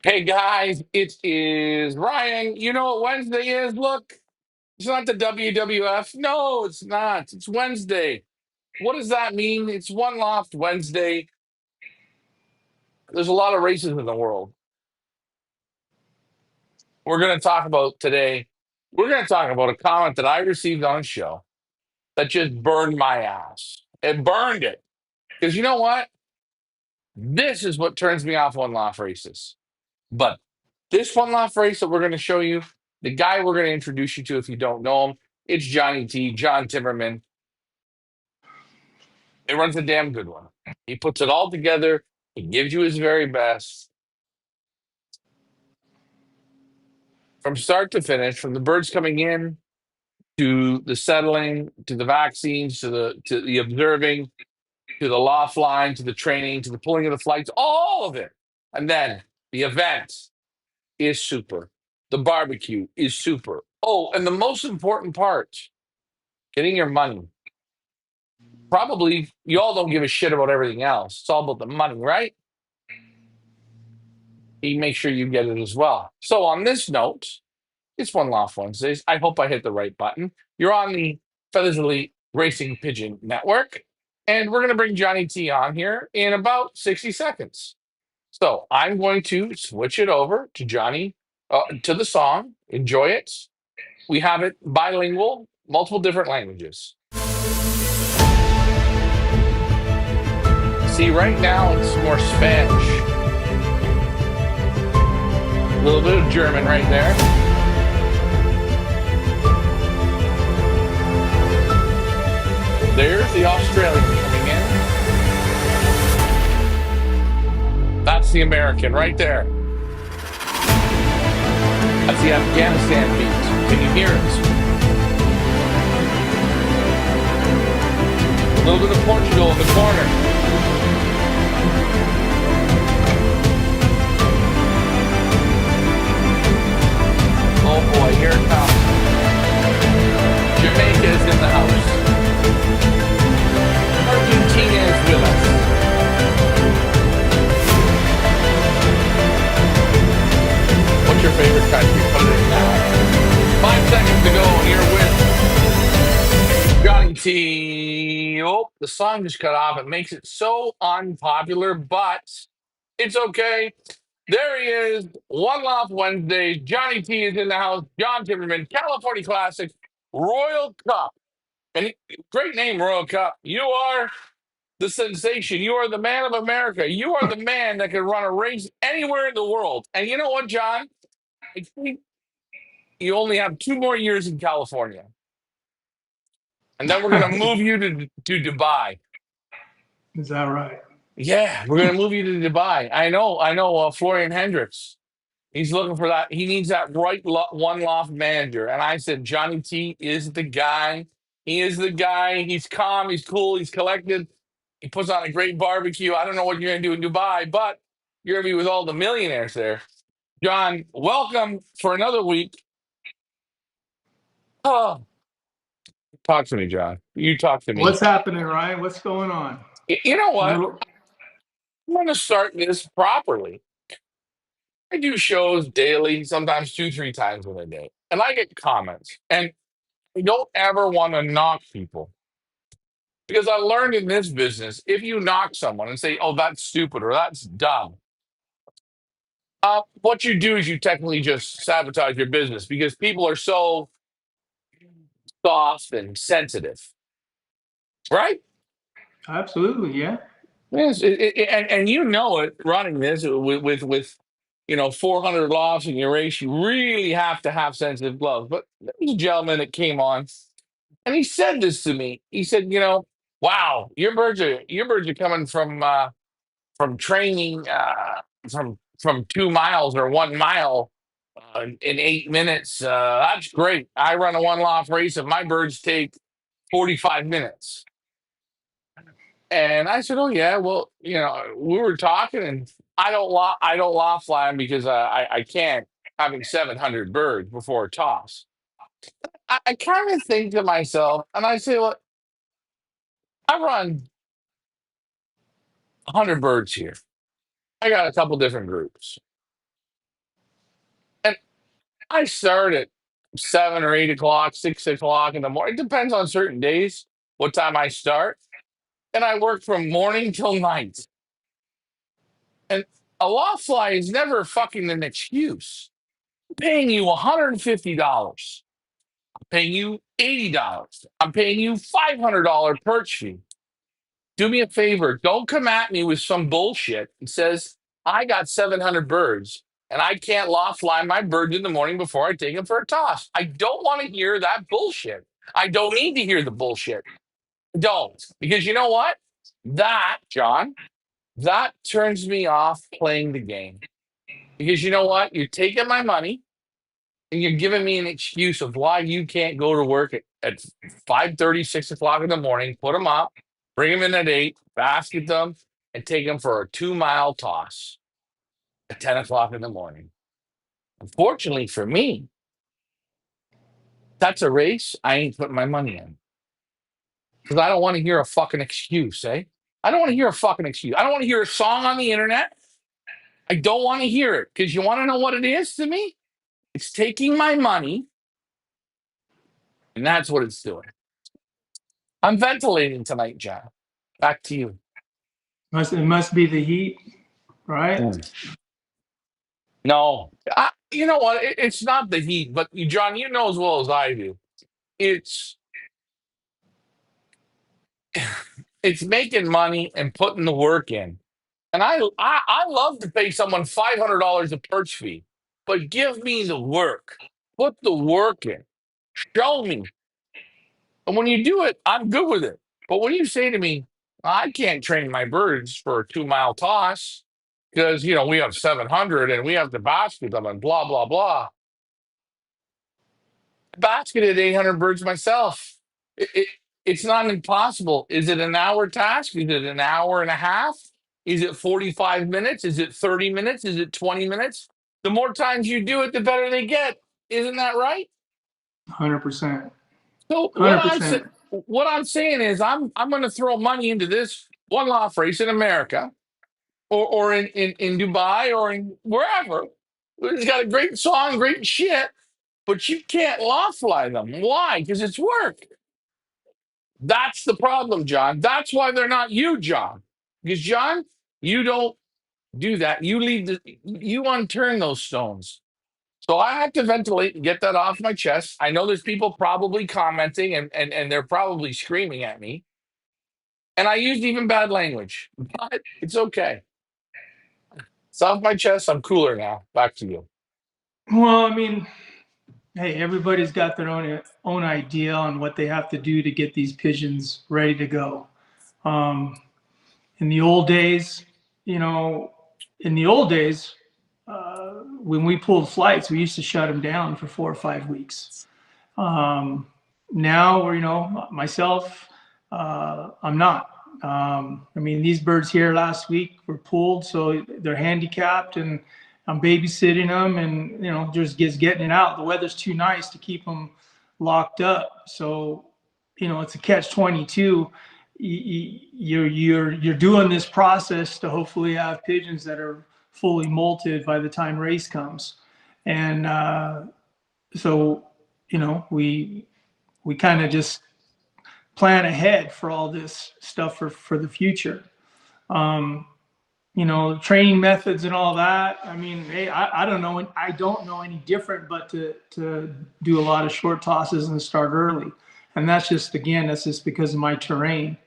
Hey guys, it is Ryan. You know what Wednesday is? Look, it's not the WWF. No, it's not. It's Wednesday. What does that mean? It's One Loft Wednesday. There's a lot of races in the world. We're going to talk about today. We're going to talk about a comment that I received on a show that just burned my ass. It burned it. Because you know what? This is what turns me off One Loft races. But this One Loft race that we're going to show you, the guy we're going to introduce you to if you don't know him, it's Johnny T, John Timmerman. He runs a damn good one. He puts it all together. He gives you his very best from start to finish, from the birds coming in to the settling, to the vaccines, to the observing, to the loft line, to the training, to the pulling of the flights, all of it. And then the event is super. The barbecue is super. Oh, and the most important part, getting your money. Probably you all don't give a shit about everything else. It's all about the money, right? You make sure you get it as well. So on this note, it's One Laugh Wednesdays. I hope I hit the right button. You're on the Feathers Elite Racing Pigeon Network, and we're going to bring Johnny T on here in about 60 seconds. So I'm going to switch it over to Johnny, to the song. Enjoy it. We have it bilingual, multiple different languages. See, right now it's more Spanish. A little bit of German right there. There's the Australian coming in. That's the American right there. That's the Afghanistan beat. Can you hear it? A little bit of Portugal in the corner. Oh boy, here it comes. Jamaica is in the house. Argentina is with us. What's your favorite country? Put it in now. 5 seconds to go here with Johnny T. Oh, the song just cut off. It makes it so unpopular, but it's okay. There he is. One Laugh Wednesday. Johnny T is in the house. John Timmerman, California Classic, Royal Cup. And great name, Royal Cup. You are the sensation. You are the man of America. You are the man that can run a race anywhere in the world. And you know what, John? I think you only have 2 more years in California. And then we're going to move you to Dubai. Is that right? Yeah, we're going to move you to Dubai. I know. Florian Hendricks. He's looking for that. He needs that one loft manager. And I said, Johnny T is the guy. He is the guy. He's calm. He's cool. He's collected. He puts on a great barbecue. I don't know what you're going to do in Dubai, but you're going to be with all the millionaires there. John, welcome for another week. Oh, talk to me, John. You talk to me. What's happening, Ryan? What's going on? You know what? Little, I'm going to start this properly. I do shows daily, sometimes two, three times in a day, and I get comments. And I don't ever want to knock people because I learned in this business if you knock someone and say, "Oh, that's stupid" or "That's dumb," what you do is you technically just sabotage your business because people are so soft and sensitive, right? absolutely, yeah. Yes, and you know it running this with 400 lofts in your race. You really have to have sensitive gloves. But there was a gentleman that came on and he said this to me. He said, "Wow, your birds are coming from training from 2 miles or 1 mile in 8 minutes. That's great. I run a one loft race and my birds take 45 minutes." And I said, "Oh yeah, well, we were talking, and I don't loft fly 'em because I can't having 700 birds before a toss." I kind of think to myself, and I say, "Look, I run 100 birds here. I got a couple different groups. I start at 7 or 8 o'clock, 6 o'clock in the morning. It depends on certain days what time I start, and I work from morning till night. And a law fly is never fucking an excuse. I'm paying you $150. I'm paying you $80. I'm paying you $500 perch fee. Do me a favor. Don't come at me with some bullshit and says, I got 700 birds and I can't law fly my birds in the morning before I take them for a toss. I don't want to hear that bullshit. I don't need to hear the bullshit. Don't. Because you know what? That, John, that turns me off playing the game. Because you know what? You're taking my money and you're giving me an excuse of why you can't go to work at 5:30, 6 o'clock in the morning, put them up, bring them in at 8, basket them, and take them for a 2 mile toss at 10 o'clock in the morning. Unfortunately for me, that's a race I ain't putting my money in because I don't want to hear a fucking excuse, eh? I don't want to hear a fucking excuse. I don't want to hear a song on the internet. I don't want to hear it because you want to know what it is to me? It's taking my money, and that's what it's doing. I'm ventilating tonight, John. Back to you. It must be the heat, right? Mm. No, you know what? It's not the heat, but John, you know as well as I do. It's it's making money and putting the work in, and I love to pay someone $500 a perch fee, but give me the work. Put the work in. Show me. And when you do it, I'm good with it. But when you say to me, I can't train my birds for a 2 mile toss because, we have 700 and we have to basket them and blah, blah, blah. I basketed 800 birds myself. It's not impossible. Is it an hour task? Is it an hour and a half? Is it 45 minutes? Is it 30 minutes? Is it 20 minutes? The more times you do it, the better they get. Isn't that right? 100%. So 100%. what I'm saying is I'm going to throw money into this one law race in America or in Dubai or in wherever. It's got a great song, great shit, but you can't law fly them. Why? Because it's work. That's the problem, John. That's why they're not you, John. Because John, you don't do that. You unturn those stones. So I have to ventilate and get that off my chest. I know there's people probably commenting and they're probably screaming at me. And I used even bad language, but it's okay. It's off my chest. I'm cooler now. Back to you. Well, I mean, hey, everybody's got their own idea on what they have to do to get these pigeons ready to go. Um, in the old days, you know, in the old days, when we pulled flights, we used to shut them down for 4 or 5 weeks. Um, Now, myself, I'm not. I mean, these birds here last week were pulled, so they're handicapped, and I'm babysitting them, and just getting it out. The weather's too nice to keep them locked up, so it's a catch-22. You're doing this process to hopefully have pigeons that are fully molted by the time race comes, and so we kind of just plan ahead for all this stuff for the future. Um, Training methods and all that. I mean, hey, I don't know. I don't know any different, but to do a lot of short tosses and start early. And that's just because of my terrain.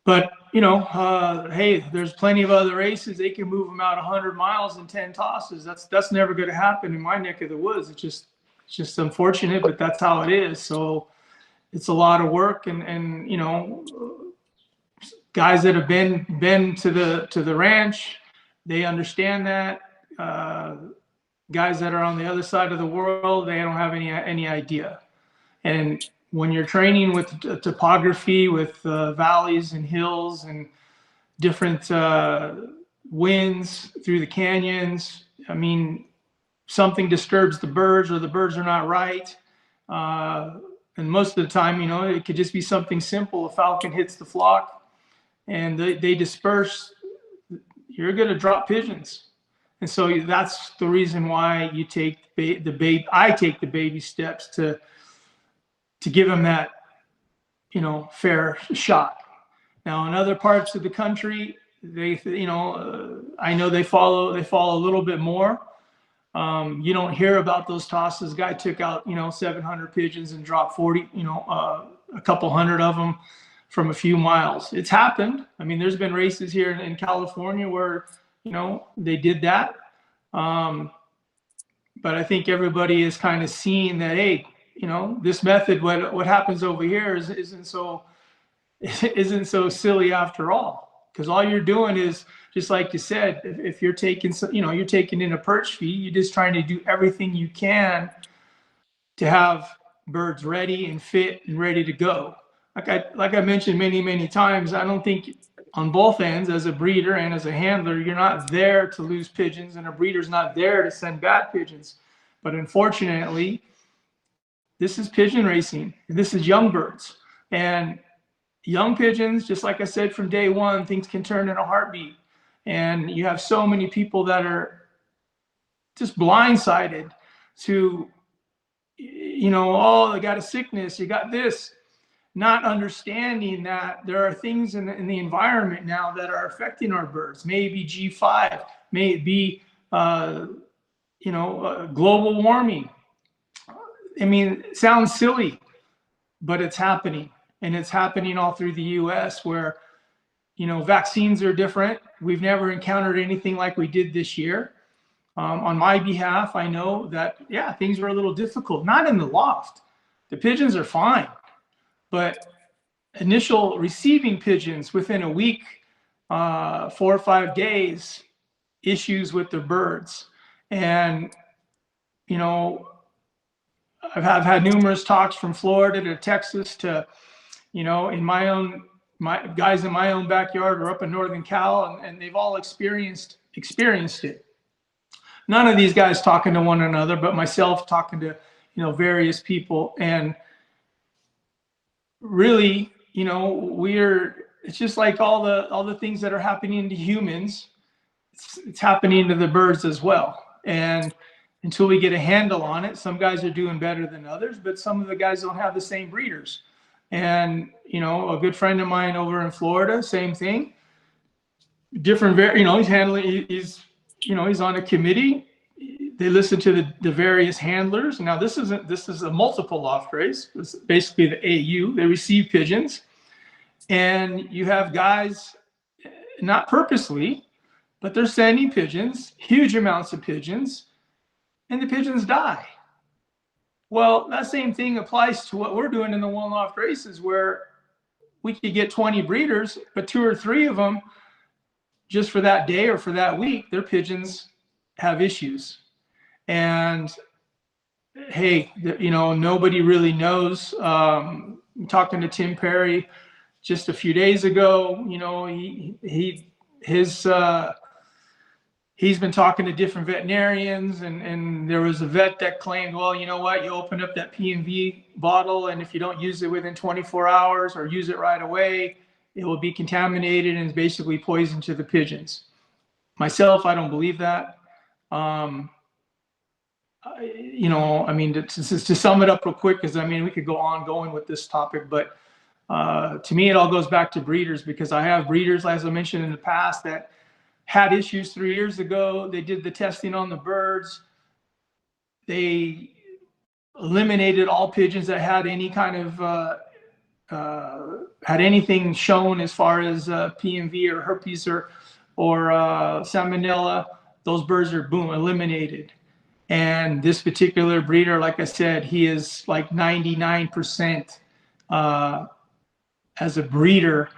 But hey, there's plenty of other races. They can move them out 100 miles in 10 tosses. That's never going to happen in my neck of the woods. It's just unfortunate, but that's how it is. So it's a lot of work, and guys that have been to the ranch, they understand that. Guys that are on the other side of the world, they don't have any idea. And when you're training with topography, with valleys and hills and different winds through the canyons, I mean, something disturbs the birds or the birds are not right. And most of the time, it could just be something simple. A falcon hits the flock and they disperse. You're going to drop pigeons. And so that's the reason why you take the baby. I take the baby steps to give them that, fair shot. Now, in other parts of the country, I know they follow a little bit more. You don't hear about those tosses. Guy took out 700 pigeons and dropped 40, a couple hundred of them from a few miles. It's happened. I mean, there's been races here in California where they did that. Um, but I think everybody is kind of seeing that, hey, this method, what happens over here isn't so isn't so silly after all. Because all you're doing is, just like you said, if you're taking, you're taking in a perch feed, you're just trying to do everything you can to have birds ready and fit and ready to go. Like I mentioned many times, I don't think on both ends, as a breeder and as a handler, you're not there to lose pigeons, and a breeder's not there to send bad pigeons. But unfortunately, this is pigeon racing. This is young birds, and young pigeons, just like I said from day one, things can turn in a heartbeat. And you have so many people that are just blindsided to, oh, they got a sickness, you got this, not understanding that there are things in the environment now that are affecting our birds. Maybe G5, may it be, global warming. I mean, it sounds silly, but it's happening. And it's happening all through the US where, vaccines are different. We've never encountered anything like we did this year. On my behalf, I know that, yeah, things were a little difficult, not in the loft. The pigeons are fine, but initial receiving pigeons within a week, 4 or 5 days, issues with the birds. And, I've had numerous talks from Florida to Texas to, in my guys in my own backyard or up in Northern Cal, and they've all experienced it. None of these guys talking to one another, but myself talking to, various people. And really, it's just like all the things that are happening to humans, it's happening to the birds as well. And until we get a handle on it, some guys are doing better than others, but some of the guys don't have the same breeders. And, a good friend of mine over in Florida, same thing. Different, he's on a committee. They listen to the various handlers. Now, this is a multiple loft race. It's basically the AU. They receive pigeons. And you have guys, not purposely, but they're sending pigeons, huge amounts of pigeons, and the pigeons die. Well, that same thing applies to what we're doing in the one loft races, where we could get 20 breeders, but 2 or 3 of them, just for that day or for that week, their pigeons have issues. And hey, nobody really knows. Talking to Tim Perry just a few days ago, he's been talking to different veterinarians, and there was a vet that claimed, well, you know what, you open up that P&V bottle, and if you don't use it within 24 hours or use it right away, it will be contaminated and is basically poison to the pigeons. Myself, I don't believe that. To sum it up real quick, because we could go on going with this topic, but to me, it all goes back to breeders, because I have breeders, as I mentioned in the past, that had issues 3 years ago. They did the testing on the birds. They eliminated all pigeons that had any kind of had anything shown as far as PMV or herpes or salmonella. Those birds are boom eliminated. And this particular breeder, like I said, he is like 99% as a breeder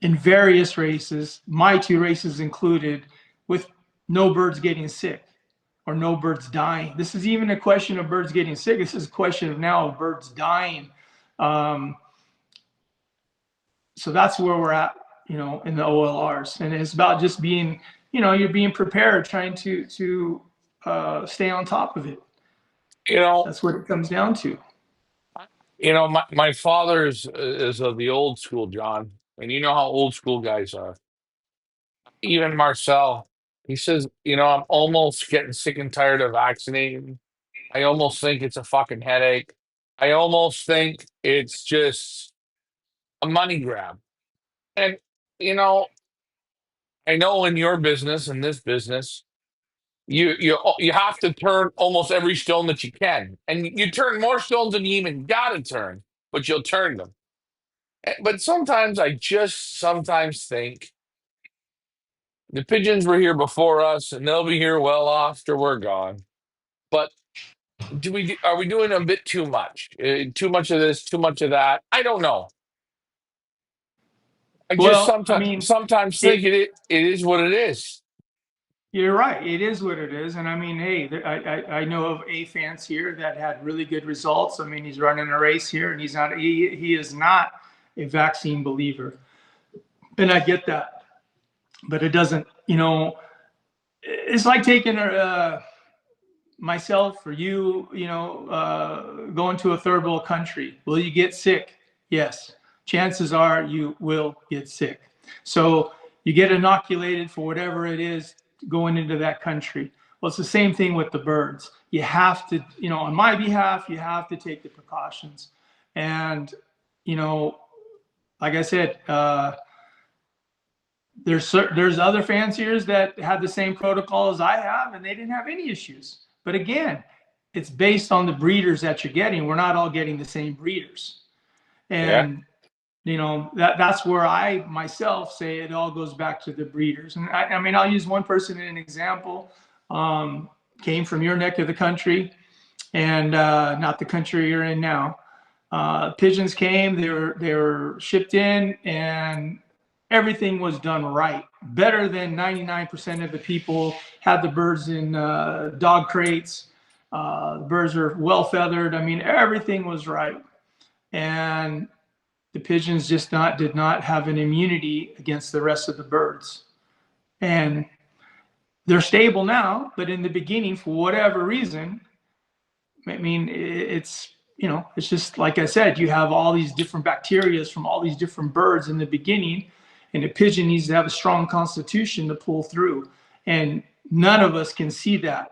in various races, my 2 races included, with no birds getting sick or no birds dying. This is even a question of birds getting sick. This is a question of now of birds dying. So that's where we're at, in the OLRs. And it's about just being, you're being prepared, trying to stay on top of it. You know, That's what it comes down to. my father's is of the old school, John, and you know how old school guys are. Even Marcel. He says, I'm almost getting sick and tired of vaccinating. I almost think it's a fucking headache. I almost think it's just a money grab. And, you know, I know in your business, in this business, you have to turn almost every stone that you can. And you turn more stones than you even gotta turn, but you'll turn them. But sometimes I just sometimes think the pigeons were here before us and they'll be here well after we're gone. But are we doing a bit too much? Too much of this, too much of that? I don't know. I just Well, I sometimes think it, it is what it is. you're right. It is what it is. And I mean, hey, I know of a fans here that had really good results. I mean, he's running a race here, and he is not a vaccine believer, and I get that. But it doesn't, it's like taking myself or you, going to a third world country. Will you get sick? Yes. Chances are you will get sick. So you get inoculated for whatever it is going into that country. Well, it's the same thing with the birds. You have to, on my behalf, you have to take the precautions. And, you know, like I said, there's other fanciers that had the same protocol as I have, and they didn't have any issues. But again, it's based on the breeders that you're getting. We're not all getting the same breeders, Yeah. and that's where I myself say it all goes back to the breeders. And I mean, I'll use one person in an example. Came from your neck of the country, and not the country you're in now. Pigeons came, they were shipped in, and everything was done right. Better than 99% of the people had the birds in dog crates. The birds are well feathered. I mean, everything was right. And the pigeons just did not have an immunity against the rest of the birds. And they're stable now, but in the beginning, for whatever reason, I mean, it's just like I said, you have all these different bacteria from all these different birds in the beginning, and a pigeon needs to have a strong constitution to pull through. And none of us can see that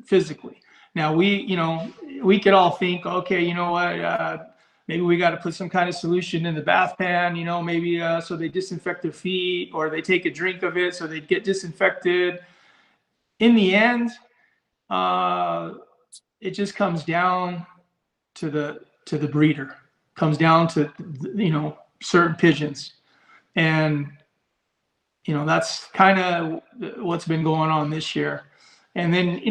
physically. Now we could all think, okay, you know what, maybe we got to put some kind of solution in the bath pan, maybe so they disinfect their feet, or they take a drink of it so they get disinfected. In the end, uh, it just comes down to the breeder. Comes down to certain pigeons, and that's kind of what's been going on this year. And then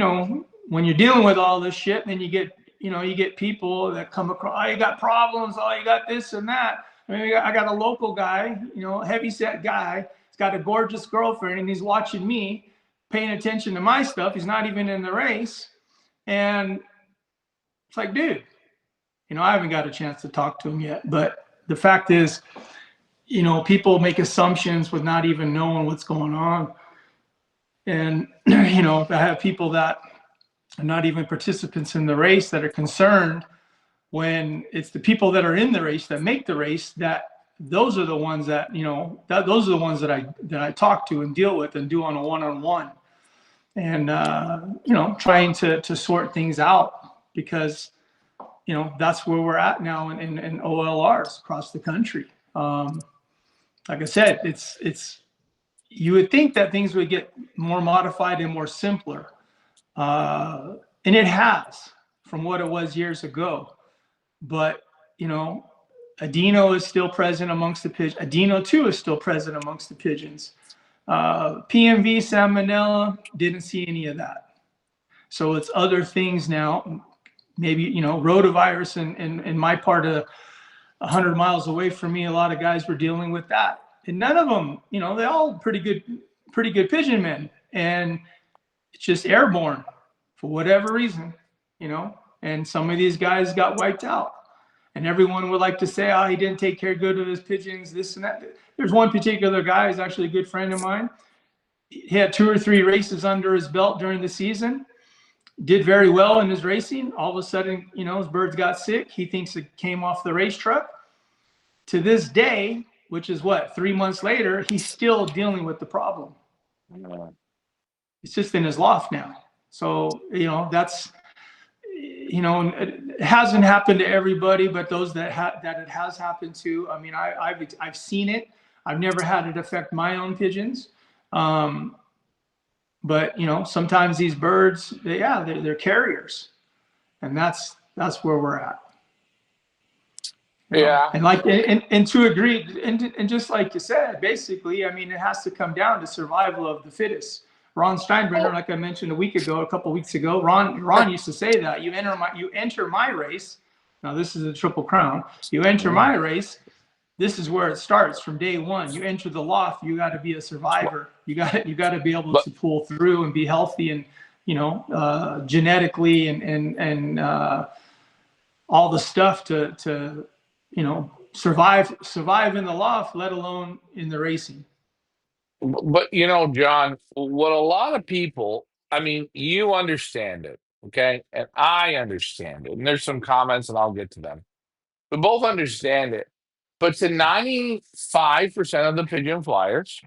when you're dealing with all this shit, then you get people that come across. Oh, you got problems. Oh, you got this and that. I mean, I got a local guy, heavy set guy. He's got a gorgeous girlfriend, and he's watching me, paying attention to my stuff. He's not even in the race, and it's like, dude, I haven't got a chance to talk to him yet. But the fact is, people make assumptions with not even knowing what's going on. And, I have people that are not even participants in the race that are concerned, when it's the people that are in the race that make the race, that those are the ones that, those are the ones that I talk to and deal with and do on a one-on-one. And, trying to sort things out, because that's where we're at now in OLRs across the country. Like I said, it's you would think that things would get more modified and more simpler, and it has, from what it was years ago. But Adeno is still present amongst the pigeons. Adeno 2 is still present amongst the pigeons. PMV, salmonella, didn't see any of that. So it's other things now. Maybe rotavirus in my part of 100 miles away from me, a lot of guys were dealing with that, and none of them, they all pretty good pigeon men, and it's just airborne for whatever reason, and some of these guys got wiped out. And everyone would like to say, oh, he didn't take care good of his pigeons, this and that. There's one particular guy who's actually a good friend of mine. He had 2 or 3 races under his belt during the season, did very well in his racing. All of a sudden, his birds got sick. He thinks it came off the race truck. To this day, which is 3 months later, he's still dealing with the problem. it's just in his loft now. So, that's, it hasn't happened to everybody, but those that it has happened to. I mean, I've seen it. I've never had it affect my own pigeons. Um, but sometimes these birds, they're carriers, and that's where we're at. Yeah. And like, and to agree, and just like you said, basically, I mean, it has to come down to survival of the fittest. Ron Steinbrenner, Oh, like I mentioned a couple of weeks ago, Ron used to say that you enter my race. Now this is a triple crown. You enter my race. This is where it starts from day one. You enter the loft. You got to be a survivor. You got to be able but to pull through and be healthy and genetically and all the stuff to survive in the loft, let alone in the racing. but John, what a lot of people, I mean, you understand it, okay, and I understand it, and there's some comments, and I'll get to them. We both understand it, but to 95% of the pigeon flyers,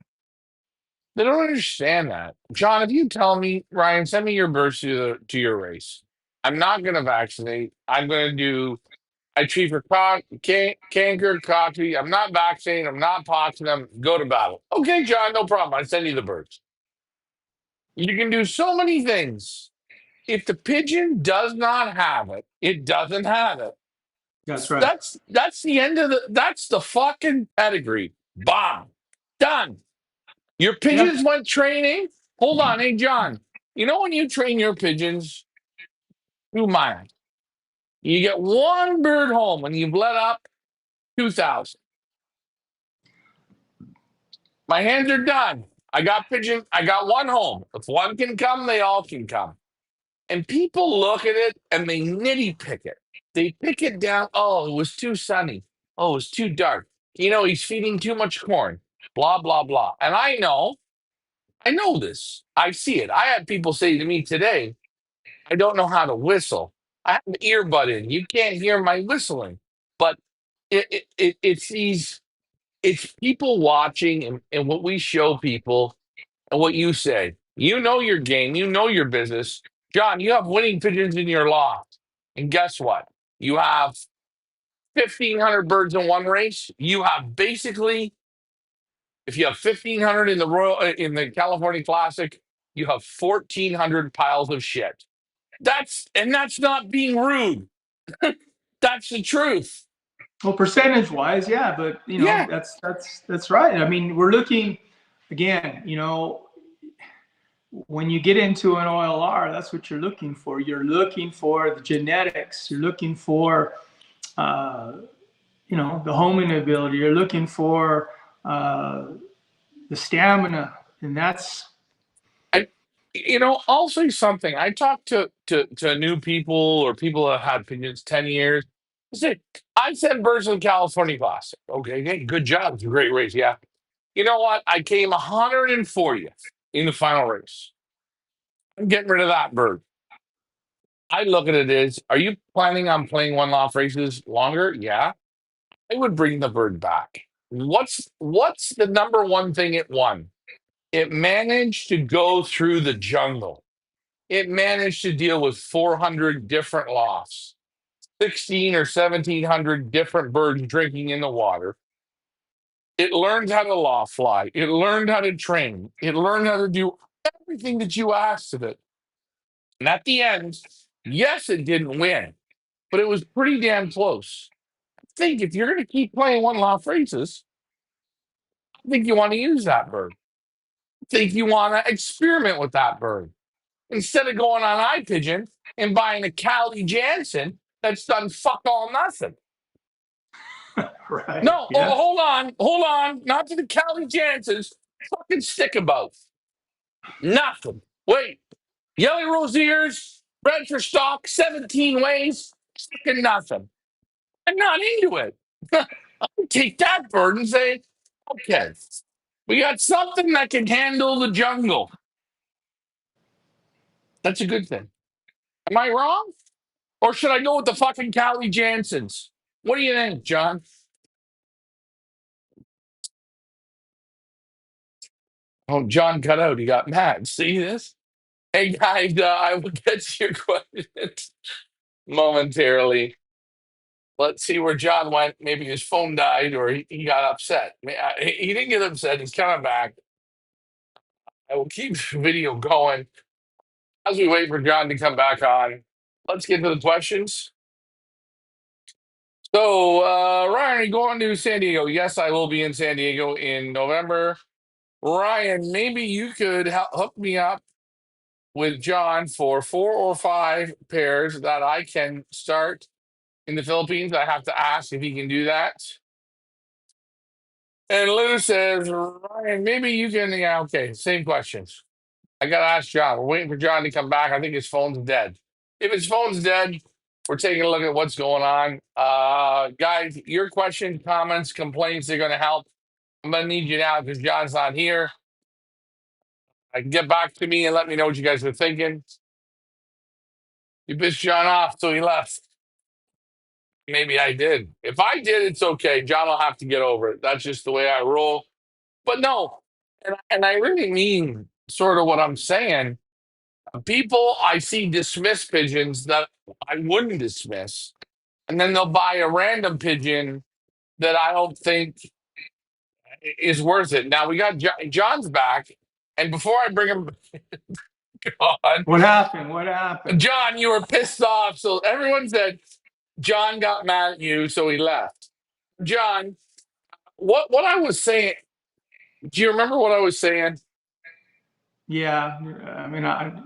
they don't understand that. John, if you tell me, Ryan, send me your birds to your race. I'm not going to vaccinate. I'm going to do. I treat for canker, coffee. I'm not vaccinating. I'm not poxing them. Go to battle. Okay, John, no problem. I send you the birds. You can do so many things. If the pigeon does not have it, it doesn't have it. That's right. That's the end of the. That's the fucking pedigree. Bomb. Done. Your Yep. pigeons went training. Hold on, hey John. You know when you train your pigeons 2 miles, you get one bird home and you've let up 2,000. My hands are done. I got pigeon. I got one home. If one can come, they all can come. And people look at it and they nitty pick it. They pick it down. Oh, it was too sunny. Oh, it was too dark. He's feeding too much corn. Blah blah blah. And I know this. I see it. I had people say to me today, I don't know how to whistle. I have an earbud in. You can't hear my whistling. But it's people watching and what we show people and what you say. You know your game. You know your business. John, you have winning pigeons in your loft. And guess what? You have 1,500 birds in one race. You have basically, if you have 1,500 in the California Classic, you have 1,400 piles of shit. That's not being rude. That's the truth. Well, percentage wise, yeah, but Yeah. that's right. I mean, we're looking again. When you get into an OLR, that's what you're looking for. You're looking for the genetics. You're looking for uh, the homing ability. You're looking for the stamina, and that's I, I'll say something. I talk to new people or people that have had pigeons 10 years. I say, I sent birds to the California Classic. Okay, hey, good job. It's a great race. Yeah. You know what? I came 140th in the final race. I'm getting rid of that bird. I look at it as, are you planning on playing one-off races longer? Yeah. I would bring the bird back. What's the number one thing it won? It managed to go through the jungle. It managed to deal with 400 different lofts, 16 or 1,700 different birds drinking in the water. It learned how to loft fly. It learned how to train. It learned how to do everything that you asked of it. And at the end, yes, it didn't win, but it was pretty damn close. I think if you're going to keep playing one loft races, I think you want to use that bird. I think you want to experiment with that bird instead of going on iPigeon and buying a Callie Jansen that's done fuck all nothing. right. No, oh, Yeah. hold on, not to the Callie Jansens. Fucking stick about nothing. Wait, Yellow Rose ears, red for stock, 17 ways, fucking nothing. I'm not into it. I would take that bird and say, okay, we got something that can handle the jungle. That's a good thing. Am I wrong? Or should I go with the fucking Callie Jansens? What do you think, John? Oh, John cut out. He got mad. See this? Hey guys, I will get to your questions momentarily. Let's see where John went. Maybe his phone died or he got upset. He didn't get upset. He's coming back. I will keep the video going as we wait for John to come back on. Let's get to the questions. So, Ryan, are you going to San Diego? Yes, I will be in San Diego in November. Ryan, maybe you could hook me up with John for 4 or 5 pairs that I can start in the Philippines. I have to ask if he can do that. And Lou says, Ryan, maybe you can. Yeah, okay, same questions. I got to ask John. We're waiting for John to come back. I think his phone's dead. If his phone's dead, we're taking a look at what's going on. Guys, your questions, comments, complaints are going to help. I'm going to need you now because John's not here. Get back to me and let me know what you guys are thinking. You pissed John off, so he left. Maybe I did. If I did, it's okay. John will have to get over it. That's just the way I roll. But no, and I really mean sort of what I'm saying. People I see dismiss pigeons that I wouldn't dismiss, and then they'll buy a random pigeon that I don't think is worth it. Now we got John's back, and before I bring him on, What happened? What happened? John, you were pissed off. So everyone said John got mad at you, so he left. John, what I was saying, do you remember what I was saying? Yeah, I mean,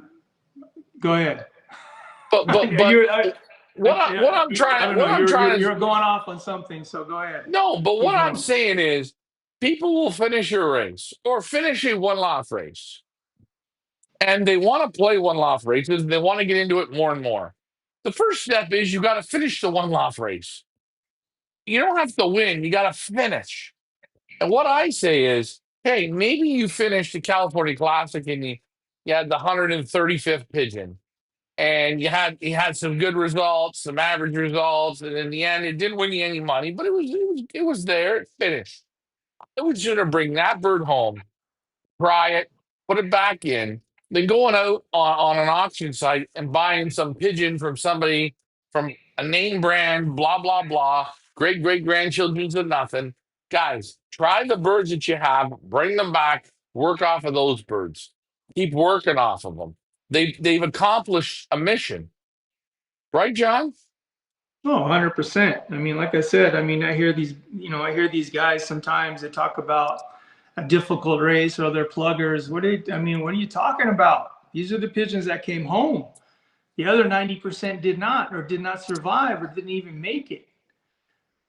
go ahead. But you, I don't know. what I'm trying to You're going off on something, so go ahead. no, but what Keep I'm going. saying is people will finish a race or finish a one loft race, and they want to play one loft races. And they want to get into it more and more. The first step is you got to finish the one loft race. You don't have to win; you got to finish. And what I say is, hey, maybe you finished the California Classic and you had the 135th pigeon, and you had some good results, some average results, and in the end, it didn't win you any money, but it was there. It finished. I would sooner bring that bird home, try it, put it back in, than going out on an auction site and buying some pigeon from somebody from a name brand, blah, blah, blah, great grandchildren's of nothing. Guys, try the birds that you have, bring them back, work off of those birds. Keep working off of them. They've accomplished a mission. Right, John? Oh, 100%. I mean, like I said, I mean, I hear these guys sometimes they talk about a difficult race or they're pluggers. What are you talking about? These are the pigeons that came home. The other 90% did not, or did not survive, or didn't even make it.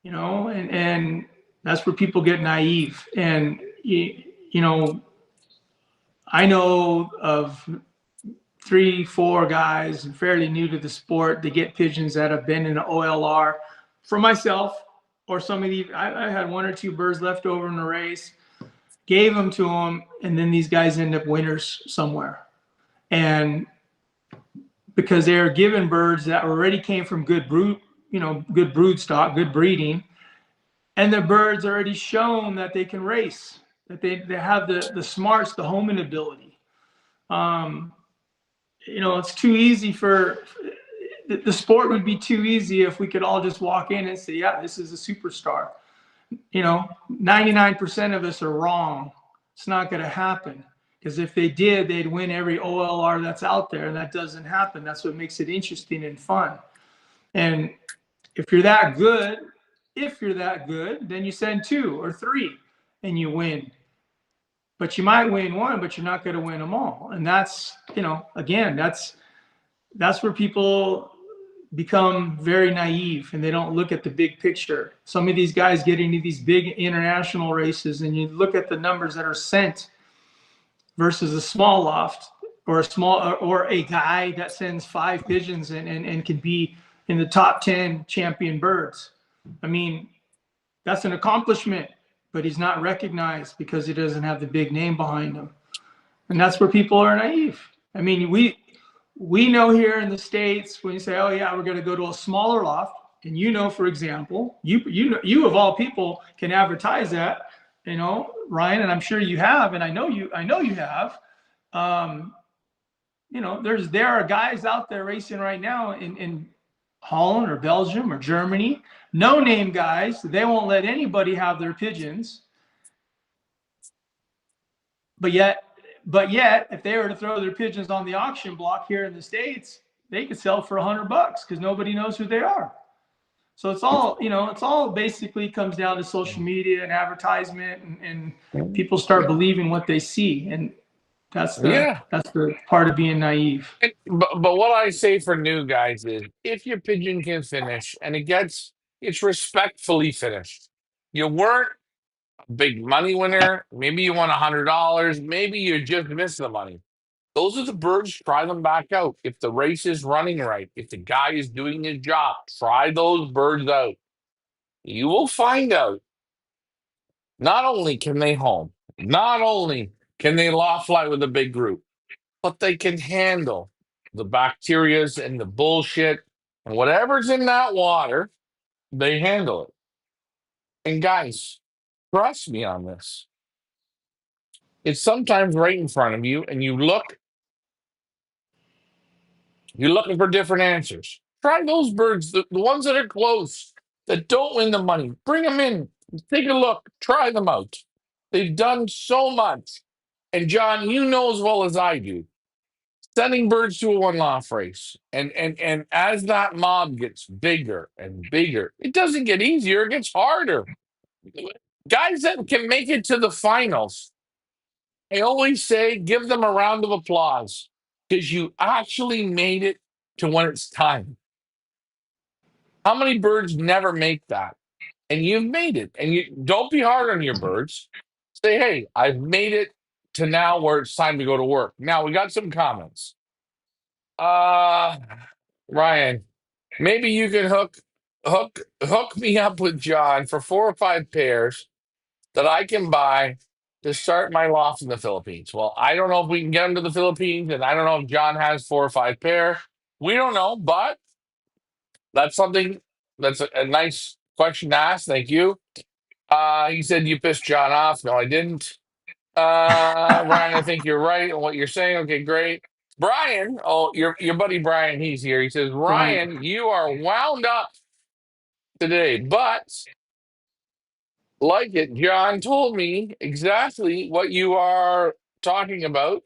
And that's where people get naive. And I know of 3, 4 guys fairly new to the sport. They get pigeons that have been in an OLR. For myself, or some of these, I had 1 or 2 birds left over in the race, gave them to them, and then these guys end up winners somewhere. And because they are given birds that already came from good brood stock, good breeding, and the birds already shown that they can race, that they have the smarts, the homing ability. It's too easy for the sport would be too easy if we could all just walk in and say, yeah, this is a superstar. 99% of us are wrong. It's not going to happen, because if they did, they'd win every OLR that's out there, and that doesn't happen. That's what makes it interesting and fun. And if you're that good, then you send 2 or 3 and you win. But you might win one, but you're not going to win them all. And that's, again, that's where people become very naive and they don't look at the big picture. Some of these guys get into these big international races and you look at the numbers that are sent versus a small loft or a guy that sends 5 pigeons and can be in the top 10 champion birds. I mean, that's an accomplishment, but he's not recognized because he doesn't have the big name behind him. And that's where people are naive. I mean, we know here in the States, when you say, oh yeah, we're going to go to a smaller loft, and for example, you of all people can advertise that, Ryan, and I'm sure you have, and I know you have. there are guys out there racing right now in Holland or Belgium or Germany, no name guys. They won't let anybody have their pigeons. But yet, if they were to throw their pigeons on the auction block here in the States, they could sell for $100 because nobody knows who they are. So it's all basically comes down to social media and advertisement, and people start believing what they see, and Yeah. that's the part of being naive. But what I say for new guys is if your pigeon can finish and it's respectfully finished. You weren't a big money winner. Maybe you won $100. Maybe you just missed the money. Those are the birds. Try them back out. If the race is running right, if the guy is doing his job, try those birds out. You will find out not only can they home, not only can they loft fly with a big group, but they can handle the bacterias and the bullshit and whatever's in that water, they handle it. And guys, trust me on this. It's sometimes right in front of you, and you're looking for different answers. Try those birds, the ones that are close, that don't win the money. Bring them in, take a look, try them out. They've done so much. And John, you know as well as I do, sending birds to a one-off race, and as that mob gets bigger and bigger, it doesn't get easier; it gets harder. Guys that can make it to the finals, I always say, give them a round of applause because you actually made it to when it's time. How many birds never make that? And you've made it. And you don't be hard on your birds. Say, hey, I've made it to now where it's time to go to work. Now we got some comments. Uh Ryan, maybe you can hook me up with John for 4 or 5 pairs that I can buy to start my loft in the Philippines. Well, I don't know if we can get them to the Philippines, and I don't know if John has 4 or 5 pair. We don't know, but that's something that's a nice question to ask. Thank you. He said you pissed John off. No, I didn't. Ryan, I think you're right on what you're saying. Okay, great. Brian, oh, your buddy Brian, he's here. He says, Brian, Ryan, you are wound up today, but like it, John told me exactly what you are talking about.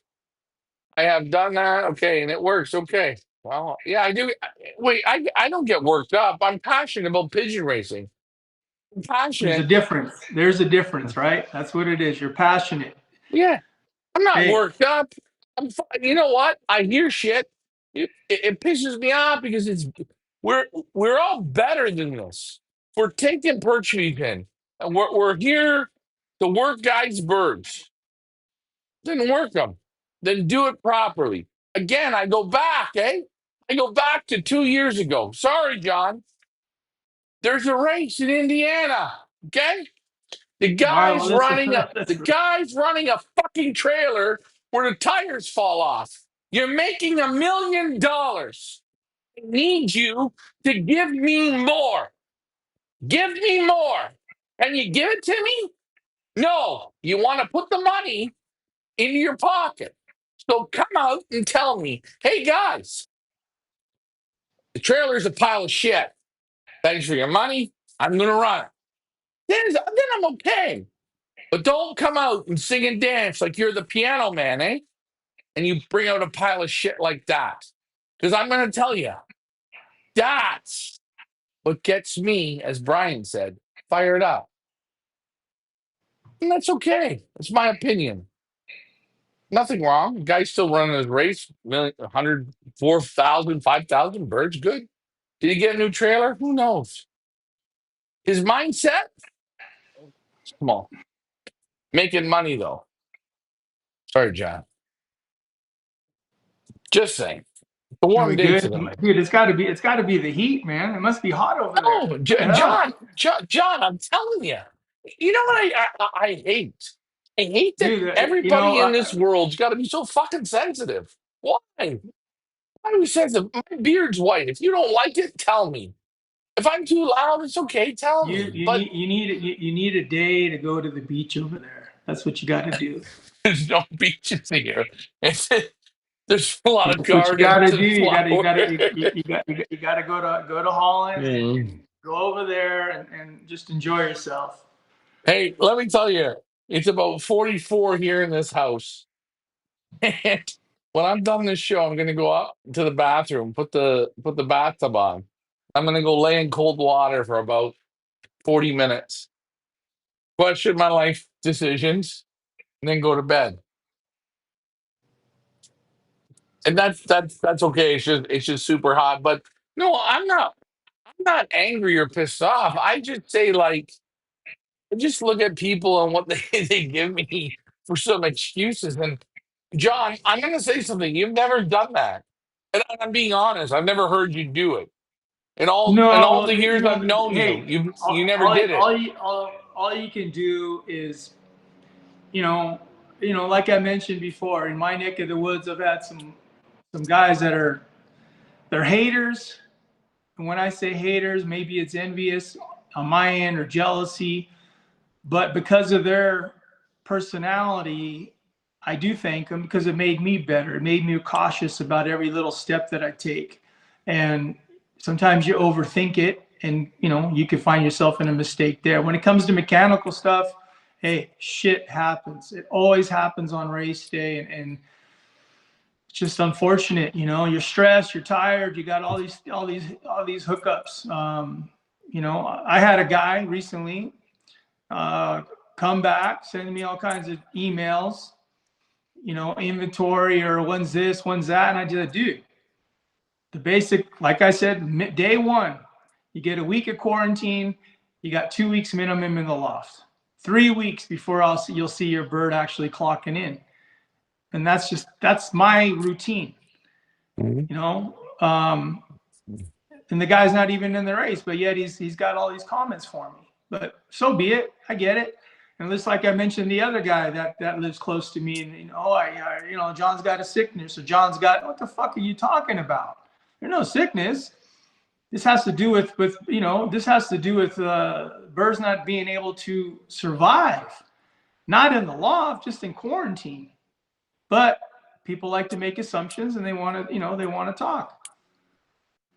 I have done that. Okay, and it works. Okay. Well, yeah, I do. Wait, I don't get worked up. I'm passionate about pigeon racing. I'm there's a passionate. difference. There's a difference, right? That's what it is. You're passionate. Yeah, I'm not Hey, worked up. You know what? I hear shit. It pisses me off because we're we're all better than this. We're taking perch feed in, and we're here to work guys' birds. Then work them. Then do it properly. Again, I go back, eh? I go back to 2 years ago. Sorry, John. There's a race in Indiana. Okay? The all right. guy's Well, this running the that's guy's running a fucking trailer where the tires fall off. You're making $1 million. I need you to give me more. Give me more. Can you give it to me? No. You want to put the money in your pocket. So come out and tell me, hey guys, the trailer's a pile of shit. Thanks for your money. I'm gonna run it. Then I'm okay. But don't come out and sing and dance like you're the piano man, eh? And you bring out a pile of shit like that. Because I'm going to tell you, that's what gets me, as Brian said, fired up. And that's okay. That's my opinion. Nothing wrong. The guy's still running his race, 100, 4,000, 5,000 birds. Good. Did he get a new trailer? Who knows? His mindset? Small. Making money, though. Sorry, John. Just saying. The Are warm we day good, today. dude? It's got to be the heat, man. It must be hot over there. No, What the hell, John, I'm telling you. You know what I hate? I hate that dude? everybody in this world's got to be so fucking sensitive. Why? Why are we sensitive? My beard's white. If you don't like it, tell me. If I'm too loud, it's okay. Tell you me. you But need you need you need a day to go to the beach over there. That's what you got to do. there's no beaches here. It's, There's a lot of That's what you got gardens to do. and flowers. You got to go to Holland and Mm. go over there and just enjoy yourself. Hey, let me tell you, it's about 44 here in this house. And when I'm done this show, I'm gonna go up to the bathroom, put the bathtub on. I'm gonna go lay in cold water for about 40 minutes, question my life decisions, and then go to bed. And that's okay. It's just super hot. But no, I'm not angry or pissed off. I just say like I just look at people and what they give me for some excuses. And John, I'm gonna say something. You've never done that. And I'm being honest, I've never heard you do it. In No, all well, the years I've known you, hey, you never did it. all you can do is, you know, like I mentioned before, in my neck of the woods, I've had some guys that they're haters. And when I say haters, maybe it's envious on my end or jealousy, but because of their personality, I do thank them because it made me better. It made me cautious about every little step that I take. And sometimes you overthink it and you can find yourself in a mistake there. When it comes to mechanical stuff, hey, shit happens. It always happens on race day, and it's just unfortunate. You're stressed, you're tired, you got all these hookups. I had a guy recently uh, come back, sending me all kinds of emails, inventory or when's this, when's that. And I just, dude, the basic, like I said, day one, you get a week of quarantine, you got 2 weeks minimum in the loft, 3 weeks before you'll see your bird actually clocking in. And that's my routine, Mhm. you know. And the guy's not even in the race, but yet he's got all these comments for me. But so be it. I get it. And just like I mentioned, the other guy that lives close to me, and John's got a sickness, or John's got, what the fuck are you talking about? There's no sickness. This has to do with birds not being able to survive, not in the loft, just in quarantine. But people like to make assumptions, and they want to talk.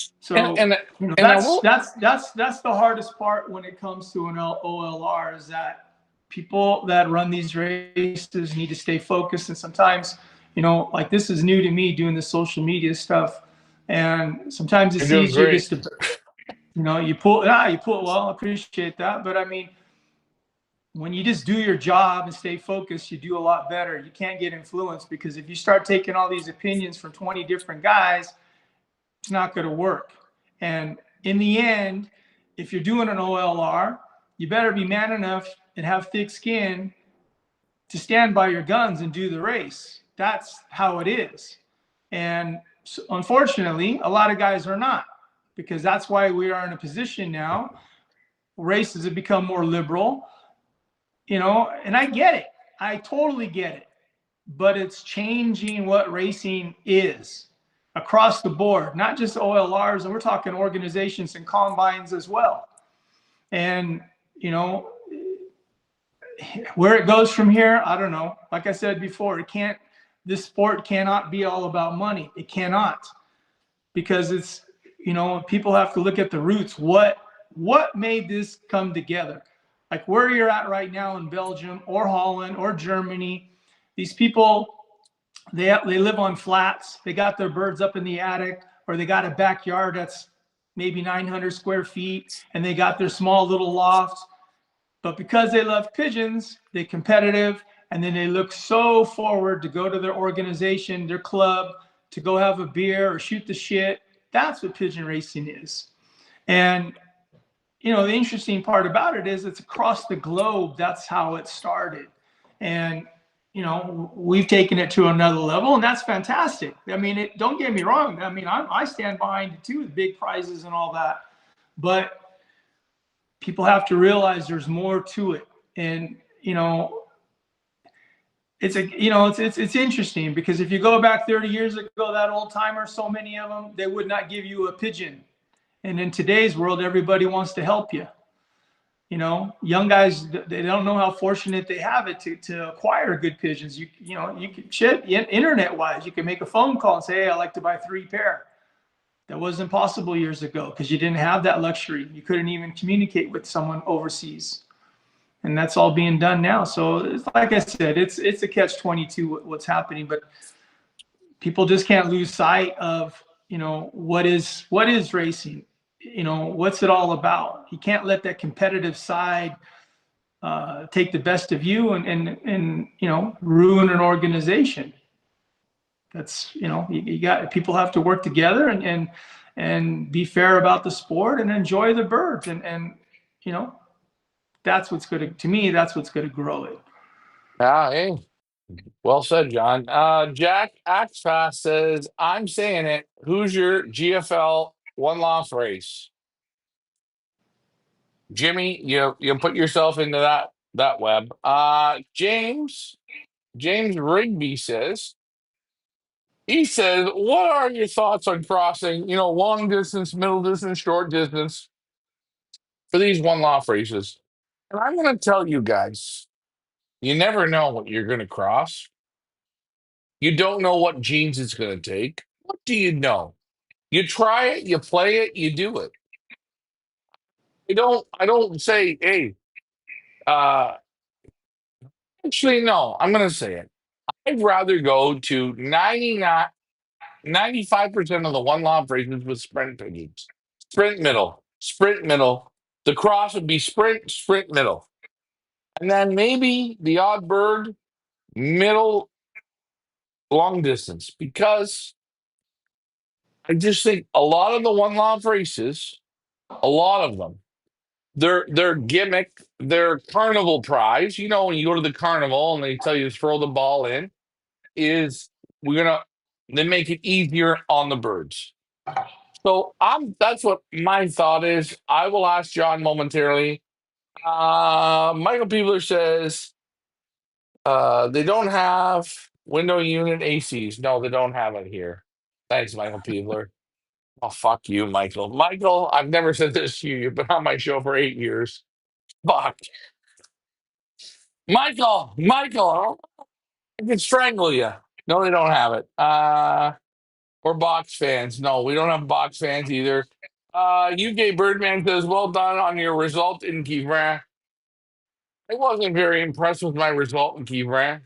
And So and and I that's will the hardest part when it comes to an OLR, is that people that run these races need to stay focused. And sometimes, like, this is new to me, doing the social media stuff, and sometimes you're it's doing easier great. just to, you pull. Well, I appreciate that, but I mean, when you just do your job and stay focused, you do a lot better. You can't get influenced, because if you start taking all these opinions from 20 different guys, it's not going to work. And in the end, if you're doing an OLR, you better be man enough and have thick skin to stand by your guns and do the race. That's how it is. And unfortunately, a lot of guys are not, because that's why we are in a position now. Races have become more liberal, and I get it. I totally get it. But it's changing what racing is across the board, not just OLRs, and we're talking organizations and combines as well. And, where it goes from here, I don't know. Like I said before, this sport cannot be all about money. It cannot, because people have to look at the roots. What made this come together? Like where you're at right now in Belgium or Holland or Germany, these people, they live on flats. They got their birds up in the attic, or they got a backyard that's maybe 900 square feet, and they got their small little loft. But because they love pigeons, they're competitive, and then they look so forward to go to their organization, their club, to go have a beer or shoot the shit. That's what pigeon racing is. And the interesting part about it is it's across the globe. That's how it started. And we've taken it to another level, and that's fantastic. I mean, don't get me wrong. I mean, I stand behind it too, with big prizes and all that. But people have to realize there's more to it. And it's interesting, because if you go back 30 years ago, that old timer, so many of them, they would not give you a pigeon. And in today's world, everybody wants to help you. young guys, they don't know how fortunate they have it to acquire good pigeons. You can shit internet wise, you can make a phone call and say, hey, I like to buy 3 pair. That wasn't possible years ago because you didn't have that luxury. You couldn't even communicate with someone overseas, and that's all being done now. So it's, like I said, it's a catch-22 what's happening, but people just can't lose sight of what is racing. What's it all about? You can't let that competitive side take the best of you and ruin an organization. That's you got people have to work together and be fair about the sport and enjoy the birds and you know that's what's going to me that's what's going to grow it. Ah, hey, well said, John. Jack Axfast says, I'm saying it. Who's your GFL one loss race? Jimmy, you put yourself into that web. James Rigby says, what are your thoughts on crossing, long distance, middle distance, short distance for these one loss races? And I'm going to tell you guys, you never know what you're going to cross. You don't know what genes it's going to take. What do you know? You try it, you play it, you do it. I don't say, hey, uh, actually, no, I'm going to say it. I'd rather go to 99, 95% of the one lob races with sprint pigeons. Sprint middle. The cross would be sprint middle. And then maybe the odd bird, middle, long distance. Because I just think a lot of the one lob races, a lot of them, their gimmick, their carnival prize, when you go to the carnival and they tell you to throw the ball in, is we're gonna they make it easier on the birds. So that's what my thought is. I will ask John momentarily. Michael Peebler says they don't have window unit ACs. No, they don't have it here. Thanks, Michael Peebler. Oh, fuck you, Michael. Michael, I've never said this to you. You've been on my show for 8 years. Fuck. Michael, I can strangle you. No, they don't have it. Or box fans. No, we don't have box fans either. UK Birdman says, well done on your result in Kivran. I wasn't very impressed with my result in Kivran.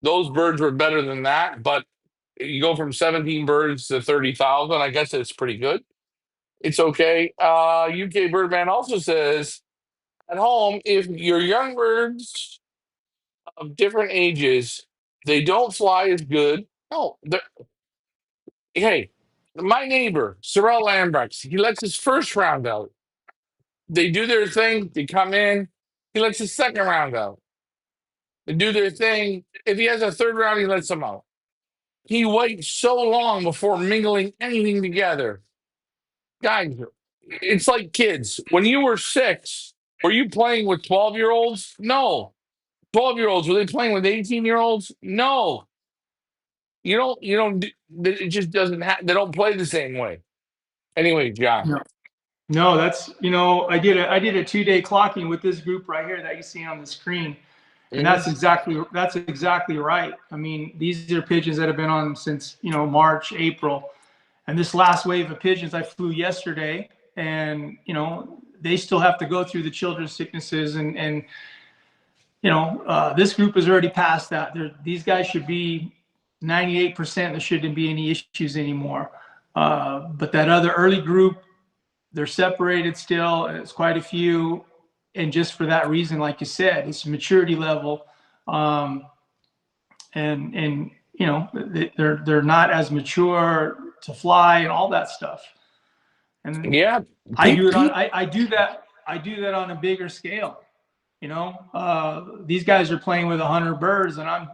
Those birds were better than that, but you go from 17 birds to 30,000. I guess it's pretty good. It's okay. UK Birdman also says, at home, if your young birds of different ages, they don't fly as good. No, hey, my neighbor, Sorel Lambrecht, he lets his first round out. They do their thing, they come in, he lets his second round out. They do their thing. If he has a third round, he lets them out. He waits so long before mingling anything together. Guys, it's like kids. When you were 6, were you playing with 12-year-olds? No. 12-year-olds, were they playing with 18-year-olds? No. It just doesn't they don't play the same way. Anyway, John. No, no, that's I did a 2-day clocking with this group right here that you see on the screen, and Mhm. that's exactly right. I mean, these are pigeons that have been on since March, April, and this last wave of pigeons I flew yesterday, and they still have to go through the children's sicknesses, and this group is already past that. These guys should be 98%. There shouldn't be any issues anymore. But that other early group, they're separated still. It's quite a few, and just for that reason, like you said, it's maturity level, and they're not as mature to fly and all that stuff. And Yeah, I do it on I do that on a bigger scale. These guys are playing with 100 birds, and I'm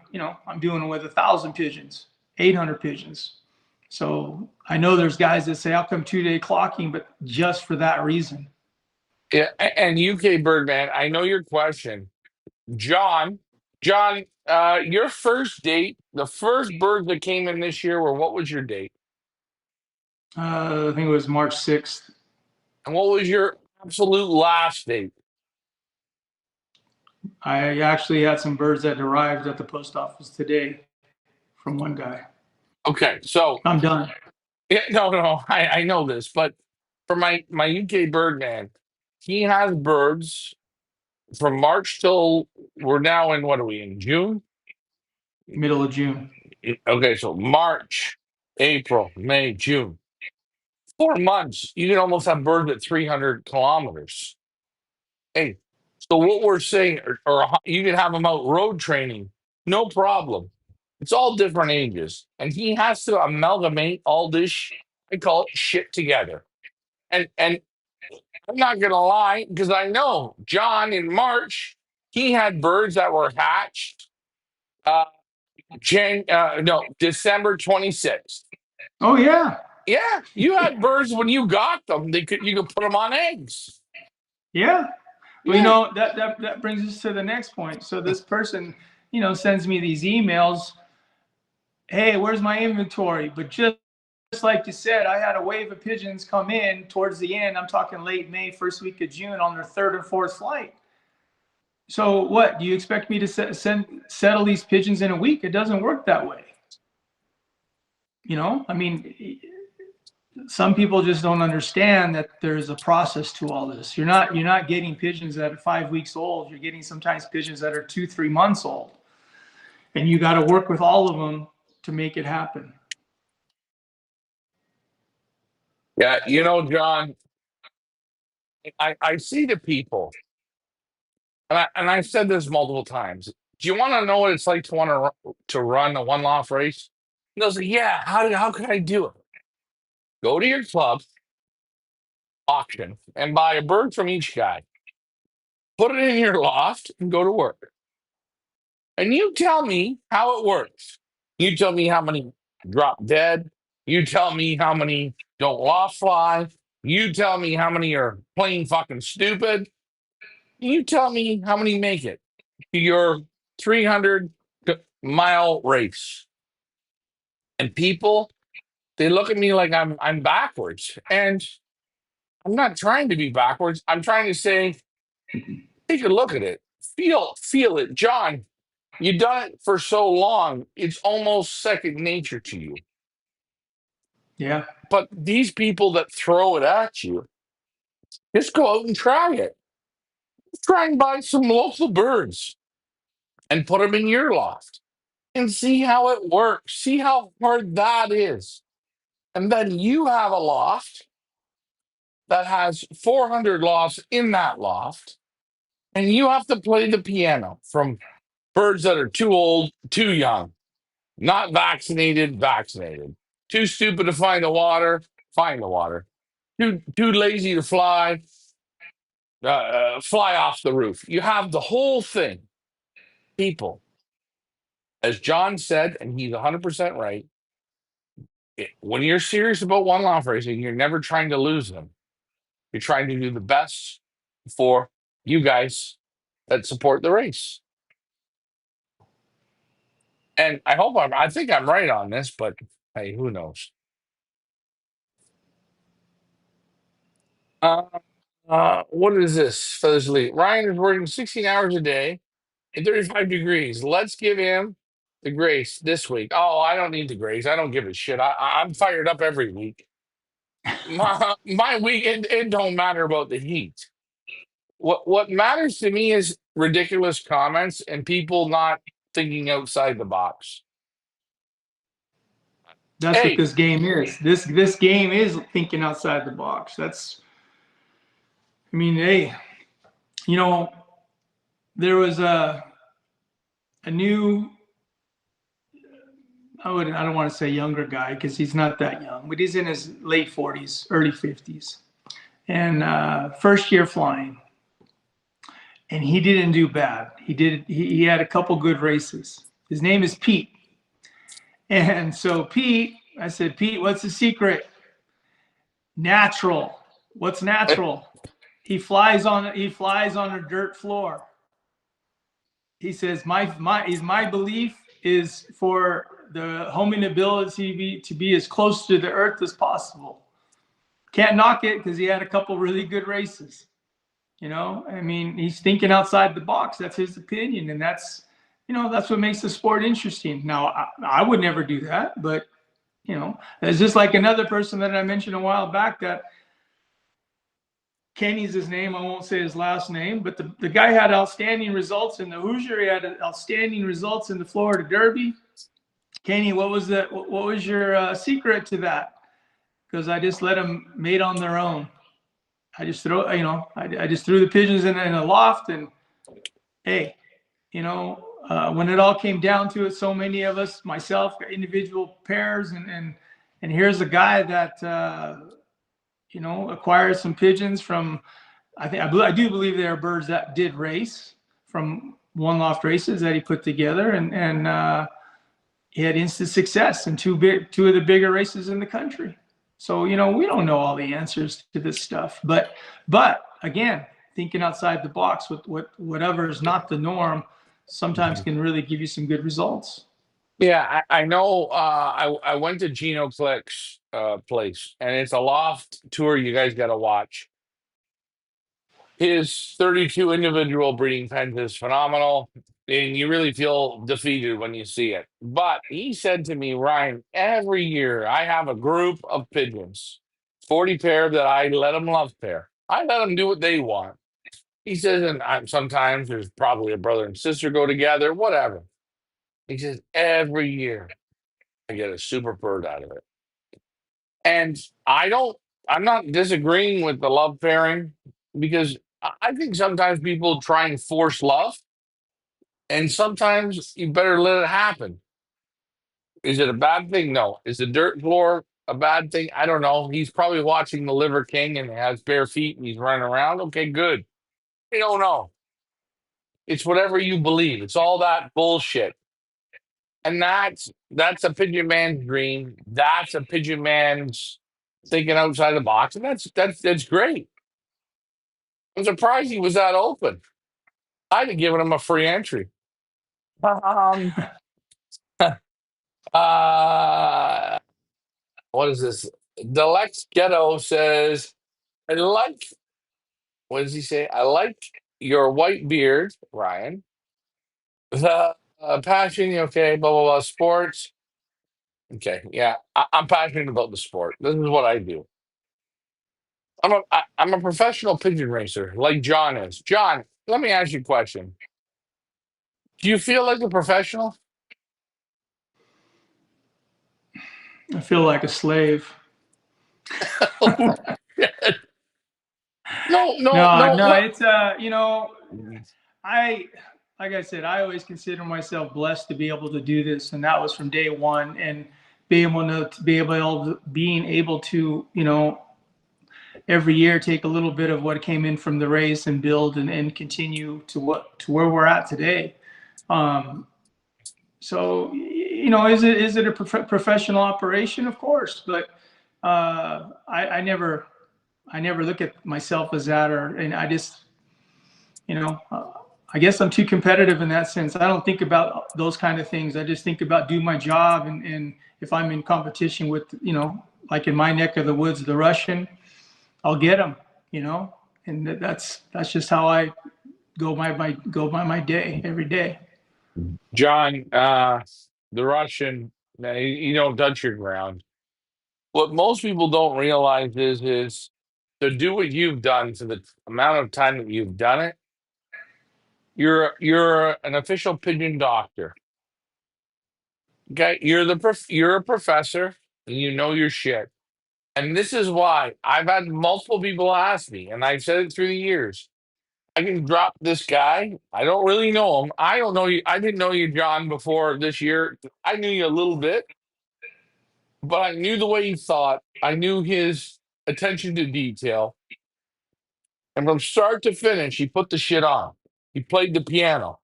doing it with 1,000 pigeons, 800 pigeons. So I know there's guys that say, "I'll come 2-day clocking," but just for that reason. yeah, and UK Birdman, I know your question. John, your first date, the first bird that came in this year, what was your date? I think it was March 6th. And what was your absolute last date? I actually had some birds that arrived at the post office today from one guy. Okay, so I'm done. yeah, no, I know this, but for my UK bird man, he has birds from March till we're now in what are we in June? Middle of June. Okay, so March, April, May, June, 4 months. You can almost have birds at 300 kilometers. Hey, so what we're saying, or you can have them out road training, no problem. It's all different ages, and he has to amalgamate all this. I call it shit together. And I'm not gonna lie because I know John in March he had birds that were hatched. Uh, no, December 26th. Oh yeah, Yeah, you had birds when you got them. You could put them on eggs. yeah. Well, Yeah. that brings us to the next point. So this person, sends me these emails. Hey, where's my inventory? But just like you said, I had a wave of pigeons come in towards the end. I'm talking late May, first week of June on their third and fourth flight. So what? Do you expect me to settle these pigeons in a week? It doesn't work that way. I mean, some people just don't understand that there's a process to all this. You're not getting pigeons that are 5 weeks old. You're getting sometimes pigeons that are 2, 3 months old, and you got to work with all of them to make it happen. Yeah, John, I see the people, and I've said this multiple times. Do you want to know what it's like to to run a one off race? And they'll say, "Yeah, how could I do it?" Go to your club auction and buy a bird from each guy. Put it in your loft and go to work. And you tell me how it works. You tell me how many drop dead. You tell me how many don't loft fly. You tell me how many are plain fucking stupid. You tell me how many make it to your 300-mile race. And people, they look at me like I'm backwards. And I'm not trying to be backwards. I'm trying to say, take a look at it. Feel it. John, you've done it for so long, it's almost second nature to you. Yeah, But these people that throw it at you, just go out and try it. Try and buy some local birds and put them in your loft and see how it works. See how hard that is. And then you have a loft that has 400 lofts in that loft, and you have to play the piano from birds that are too old, too young, not vaccinated, vaccinated, too stupid to find the water, too lazy to fly off the roof. You have the whole thing. People, as John said, and he's 100% right, when you're serious about one law racing, you're never trying to lose them. You're trying to do the best for you guys that support the race. And I think I'm right on this, but hey, who knows? Uh, what is this? Feathers Elite. Ryan is working 16 hours a day at 35 degrees. Let's give him the grace this week. Oh, I don't need the grace. I don't give a shit. I'm fired up every week. My week, it don't matter about the heat. What matters to me is ridiculous comments and people not thinking outside the box. that's what Hey, this game is. This game is thinking outside the box. I mean, hey, you know, there was a new I don't want to say younger guy because he's not that young, but he's in his late 40s, early 50s, and first year flying, and he didn't do bad. He had a couple good races. His name is Pete, and so Pete, I said, Pete, what's the secret? Natural. What's natural? He flies on a dirt floor. He says my belief is for the homing ability to be as close to the earth as possible. Can't knock it because he had a couple really good races. I mean, he's thinking outside the box. That's his opinion, and that's what makes the sport interesting. Now, I would never do that, but it's just like another person that I mentioned a while back that Kenny's his name. I won't say his last name, but the guy had outstanding results in the Hoosier. He had outstanding results in the Florida Derby. Kenny, what was your secret to that? Because I just let them mate on their own. I just I just threw the pigeons in a loft, and hey, when it all came down to it, so many of us, myself, individual pairs, and here's a guy that acquired some pigeons from. I do believe there are birds that did race from one loft races that he put together, and he had instant success in two of the bigger races in the country. So we don't know all the answers to this stuff, but again, thinking outside the box with whatever is not the norm sometimes can really give you some good results. Yeah, I know. I went to Gino Click's place, and it's a loft tour you guys got to watch. His 32 individual breeding pens is phenomenal, and you really feel defeated when you see it. But he said to me, Ryan, every year I have a group of pigeons, 40 pair that I let them love pair. I let them do what they want. He says, and sometimes there's probably a brother and sister go together, whatever. He says, every year I get a super bird out of it. And I'm not disagreeing with the love pairing because I think sometimes people try and force love, and sometimes you better let it happen. Is it a bad thing? No. Is the dirt floor a bad thing? I don't know. He's probably watching the Liver King and has bare feet and he's running around. Okay, good. I don't know. It's whatever you believe. It's all that bullshit. And that's a pigeon man's dream. That's a pigeon man's thinking outside the box. And that's great. I'm surprised he was that open. I'd have given him a free entry. Um, uh, what is this? Delex Ghetto says, I like, what does he say? I like your white beard, Ryan. The passion, okay, blah, blah, blah, sports. Okay, yeah, I'm passionate about the sport. This is what I do. I'm a professional pigeon racer, like John is. John, let me ask you a question. Do you feel like a professional? I feel like a slave. No, no, No, no, no, no. it's I like I said, I always consider myself blessed to be able to do this, and that was from day one. And being able to every year take a little bit of what came in from the race and build and continue to where we're at today. Um, so is it a professional operation? Of course, but I never look at myself as that, and I just you know, I guess I'm too competitive in that sense. I don't think about those kind of things. I just think about do my job, and if I'm in competition with, like in my neck of the woods, the Russian, I'll get them, and that's just how I go by my day every day. John, the Russian, you don't touch your ground. What most people don't realize is to do what you've done to the amount of time that you've done it. You're an official pigeon doctor. Okay, you're a professor and you know your shit. And this is why I've had multiple people ask me, and I've said it through the years. I can drop this guy. I don't really know him. I don't know you. I didn't know you, John, before this year. I knew you a little bit, but I knew the way he thought. I knew his attention to detail. And from start to finish, he put the shit on. He played the piano.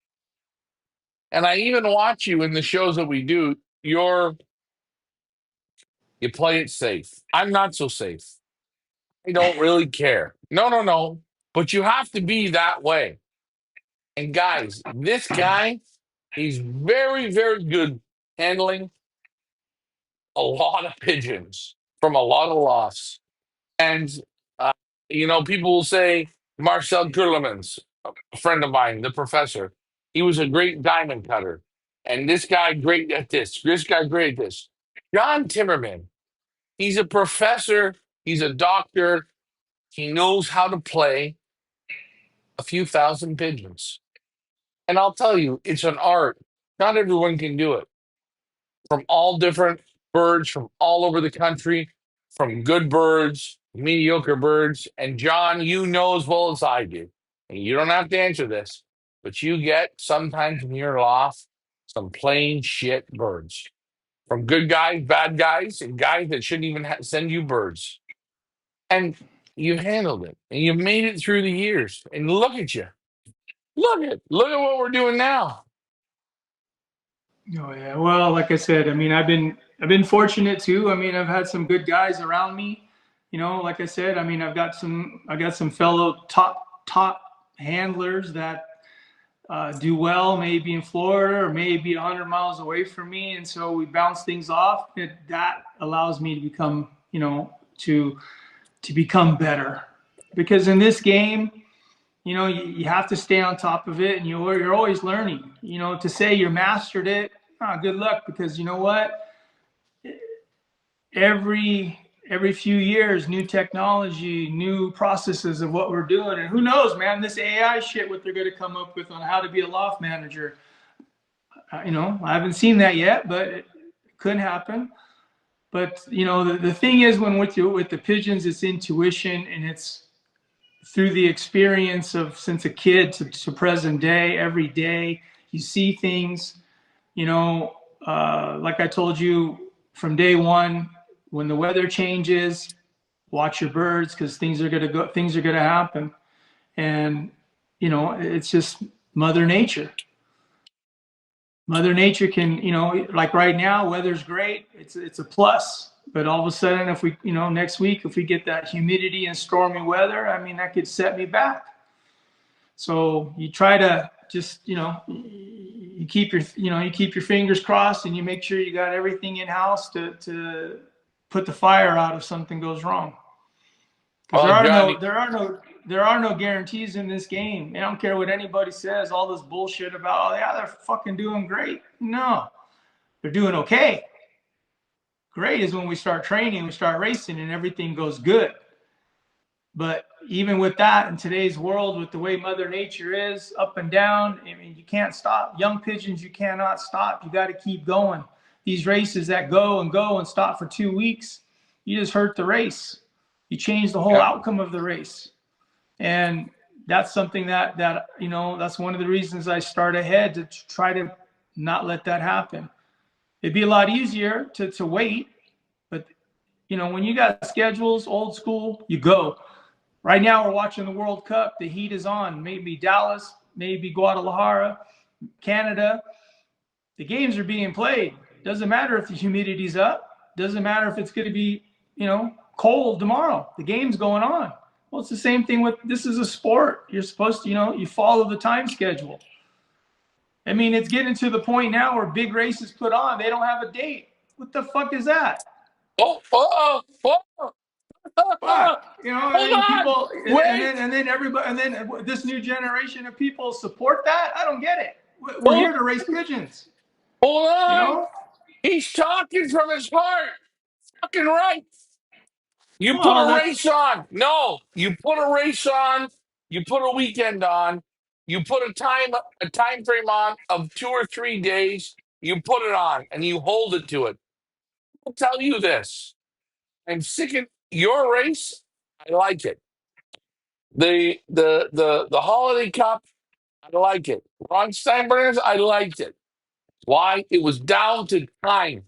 And I even watch you in the shows that we do. You play it safe. I'm not so safe. I don't really care. No, no, no. But you have to be that way. And guys, this guy, he's very, very good handling a lot of pigeons from a lot of lofts. And, uh, people will say, Marcel Gurlemans, a friend of mine, the professor. He was a great diamond cutter. And this guy great at this. This guy great at this. John Timmerman, he's a professor, he's a doctor, he knows how to play a few thousand pigeons. And I'll tell you, it's an art. Not everyone can do it. From all different birds from all over the country, from good birds, mediocre birds. And John, you know as well as I do, and you don't have to answer this, but you get sometimes in your loft some plain shit birds from good guys, bad guys, and guys that shouldn't even send you birds. And you handled it, and you made it through the years. And look at you. Look at what we're doing now. Oh yeah. Well, like I said, I mean, I've been fortunate too. I mean, I've had some good guys around me. Like I said, I mean, I got some fellow top handlers that do well, maybe in Florida or maybe 100 miles away from me, and so we bounce things off. That allows me to become, to become better, because in this game, you have to stay on top of it, and you're always learning. To say you're mastered it, good luck, because you know what? Every few years, new technology, new processes of what we're doing, and who knows, man? This AI shit, what they're going to come up with on how to be a loft manager. I haven't seen that yet, but it could happen. But the thing is, when with the pigeons, it's intuition, and it's through the experience of since a kid to present day, every day, you see things, like I told you from day one, when the weather changes, watch your birds, because things are going to happen. And, it's just Mother Nature. Mother Nature can, like right now, weather's great. It's a plus. But all of a sudden, if we, next week, if we get that humidity and stormy weather, I mean, that could set me back. So you try to just, you keep your fingers crossed, and you make sure you got everything in house to put the fire out if something goes wrong. Because Well, Johnny, there are no guarantees in this game. I don't care what anybody says. All this bullshit about, oh yeah, they're fucking doing great. No, they're doing okay. Great is when we start training, we start racing, and everything goes good. But even with that, in today's world, with the way Mother Nature is, up and down, I mean, you can't stop. Young pigeons, you cannot stop. You got to keep going. These races that go and stop for 2 weeks, you just hurt the race. You change the whole yeah. outcome of the race. And that's something that that's one of the reasons I start ahead, to try to not let that happen. It'd be a lot easier to wait, but when you got schedules, old school, you go. Right now, we're watching the World Cup. The heat is on. Maybe Dallas, maybe Guadalajara, Canada. The games are being played. Doesn't matter if the humidity's up. Doesn't matter if it's going to be, cold tomorrow. The game's going on. Well, it's the same thing with, this is a sport. You're supposed to, you follow the time schedule. I mean, it's getting to the point now where big races put on, they don't have a date. What the fuck is that? Oh, Fuck, hold and then on. people, Wait. and then everybody, and then this new generation of people support that. I don't get it. We're Hold, here to raise pigeons, hold you on. know. He's talking from his heart. Fucking right. You put Well, a that's race on. No, you put a race on. You put a weekend on. You put a time frame on of 2 or 3 days. You put it on and you hold it to it. I'll tell you this. I'm sick of your race. I like it. The Holiday Cup. I like it. Ron Steinbrenner's. I liked it. Why? It was down to time.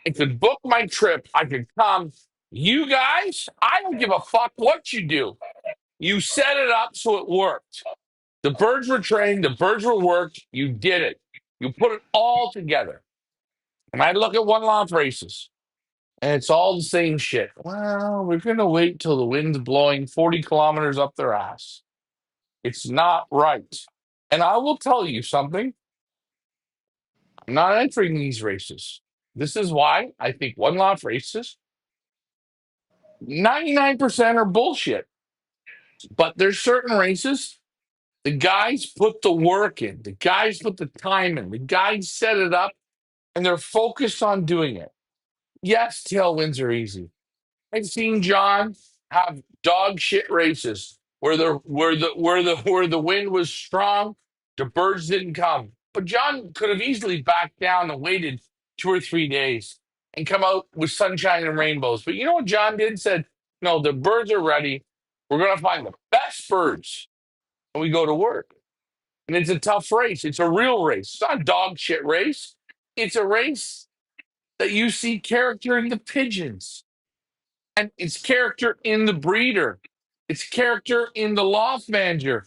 I could book my trip. I could come. You guys, I don't give a fuck what you do. You set it up so it worked. The birds were trained, the birds were worked. You did it. You put it all together. And I look at one lot races, and it's all the same shit. Well, we're going to wait till the wind's blowing 40 kilometers up their ass. It's not right. And I will tell you something. I'm not entering these races. This is why I think one lot races, 99% are bullshit. But there's certain races, the guys put the work in, the guys put the time in, the guys set it up, and they're focused on doing it. Yes, tailwinds are easy. I've seen John have dog shit races where the wind was strong, the birds didn't come. But John could have easily backed down and waited 2 or 3 days and come out with sunshine and rainbows. But you know what John did? Said, no, the birds are ready. We're gonna find the best birds. And we go to work. And it's a tough race. It's a real race. It's not a dog shit race. It's a race that you see character in the pigeons. And it's character in the breeder. It's character in the loft manager.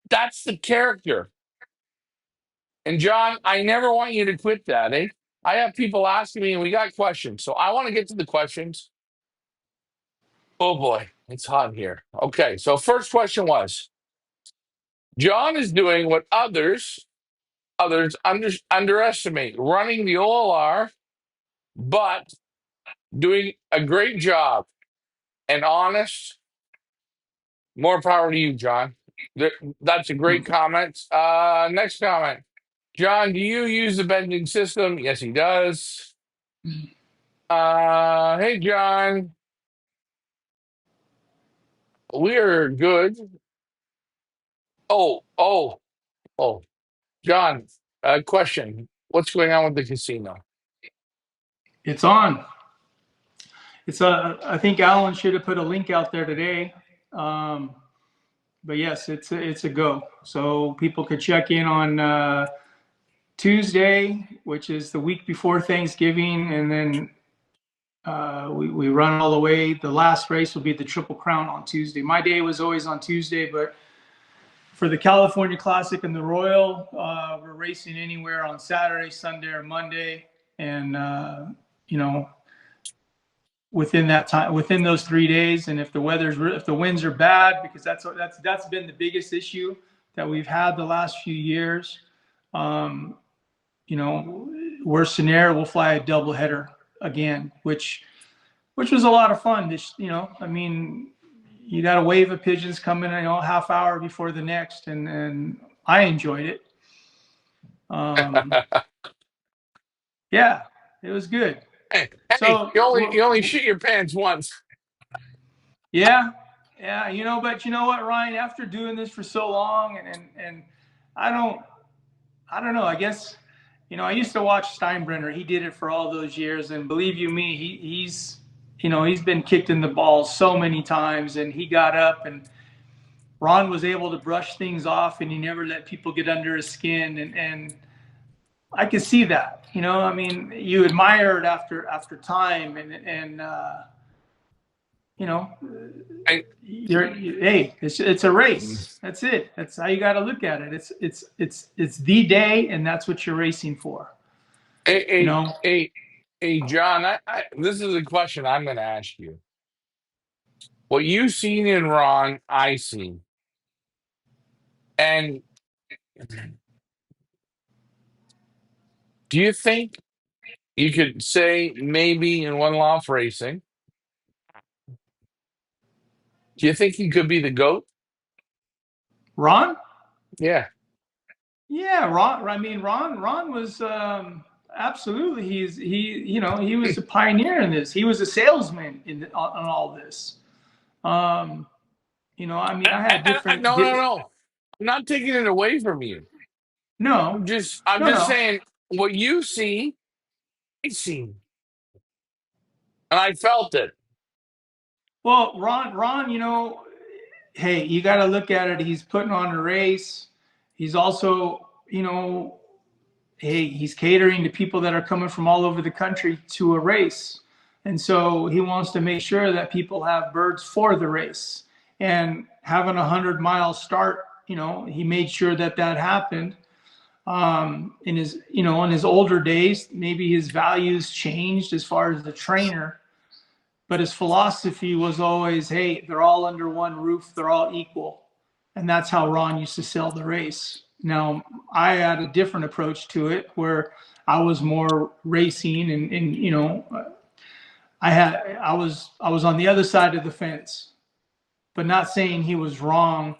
That's the character. And John, I never want you to quit that, eh? I have people asking me, and we got questions. So I want to get to the questions. Oh boy, it's hot in here. Okay, so first question was John is doing what others underestimate, running the OLR, but doing a great job and honest. More power to you, John. That's a great comment. Next comment. John, do you use the bending system? Yes, he does. Hey, John. We're good. Oh, oh, oh. John, question. What's going on with the casino? It's on. I think Alan should have put a link out there today. But yes, it's a go. So people could check in on Tuesday, which is the week before Thanksgiving, and then we run all the way. The last race will be the Triple Crown on Tuesday. My day was always on Tuesday, but for the California Classic and the Royal, we're racing anywhere on Saturday, Sunday, or Monday, and you know, within that time, within those 3 days. And if the winds are bad, because that's been the biggest issue that we've had the last few years. Worst scenario, we'll fly a double header again, which was a lot of fun. I mean, you got a wave of pigeons coming, a half hour before the next, and I enjoyed it. Yeah, it was good. Hey, So you only shit your pants once. yeah, but you know what, Ryan? After doing this for so long, and I don't know. I guess I used to watch Steinbrenner. He did it for all those years, and believe you me, he's been kicked in the balls so many times, and he got up, and Ron was able to brush things off, and he never let people get under his skin, and I could see that. I mean, you admire it after time, and hey, it's a race. That's it. That's how you got to look at it. It's the day, and that's what you're racing for. Hey, You hey, know, hey, hey, John, this is a question I'm going to ask you. What you seen in Ron, I seen. And do you think you could say maybe in one loft racing, do you think he could be the GOAT? Ron. Yeah. Yeah, Ron. I mean, Ron was absolutely. He was a pioneer in this. He was a salesman on all this. I mean, I had different. No, no, no. I'm not taking it away from you. No, I'm no, just no. saying what you see, I seen. And I felt it. Well, Ron, hey, you got to look at it. He's putting on a race. He's also, hey, he's catering to people that are coming from all over the country to a race. And so he wants to make sure that people have birds for the race. And having a 100-mile start, he made sure that happened. In his older days, maybe his values changed as far as the trainer, but his philosophy was always, hey, they're all under one roof, they're all equal. And that's how Ron used to sell the race. Now, I had a different approach to it where I was more racing and I was on the other side of the fence. but not saying he was wrong,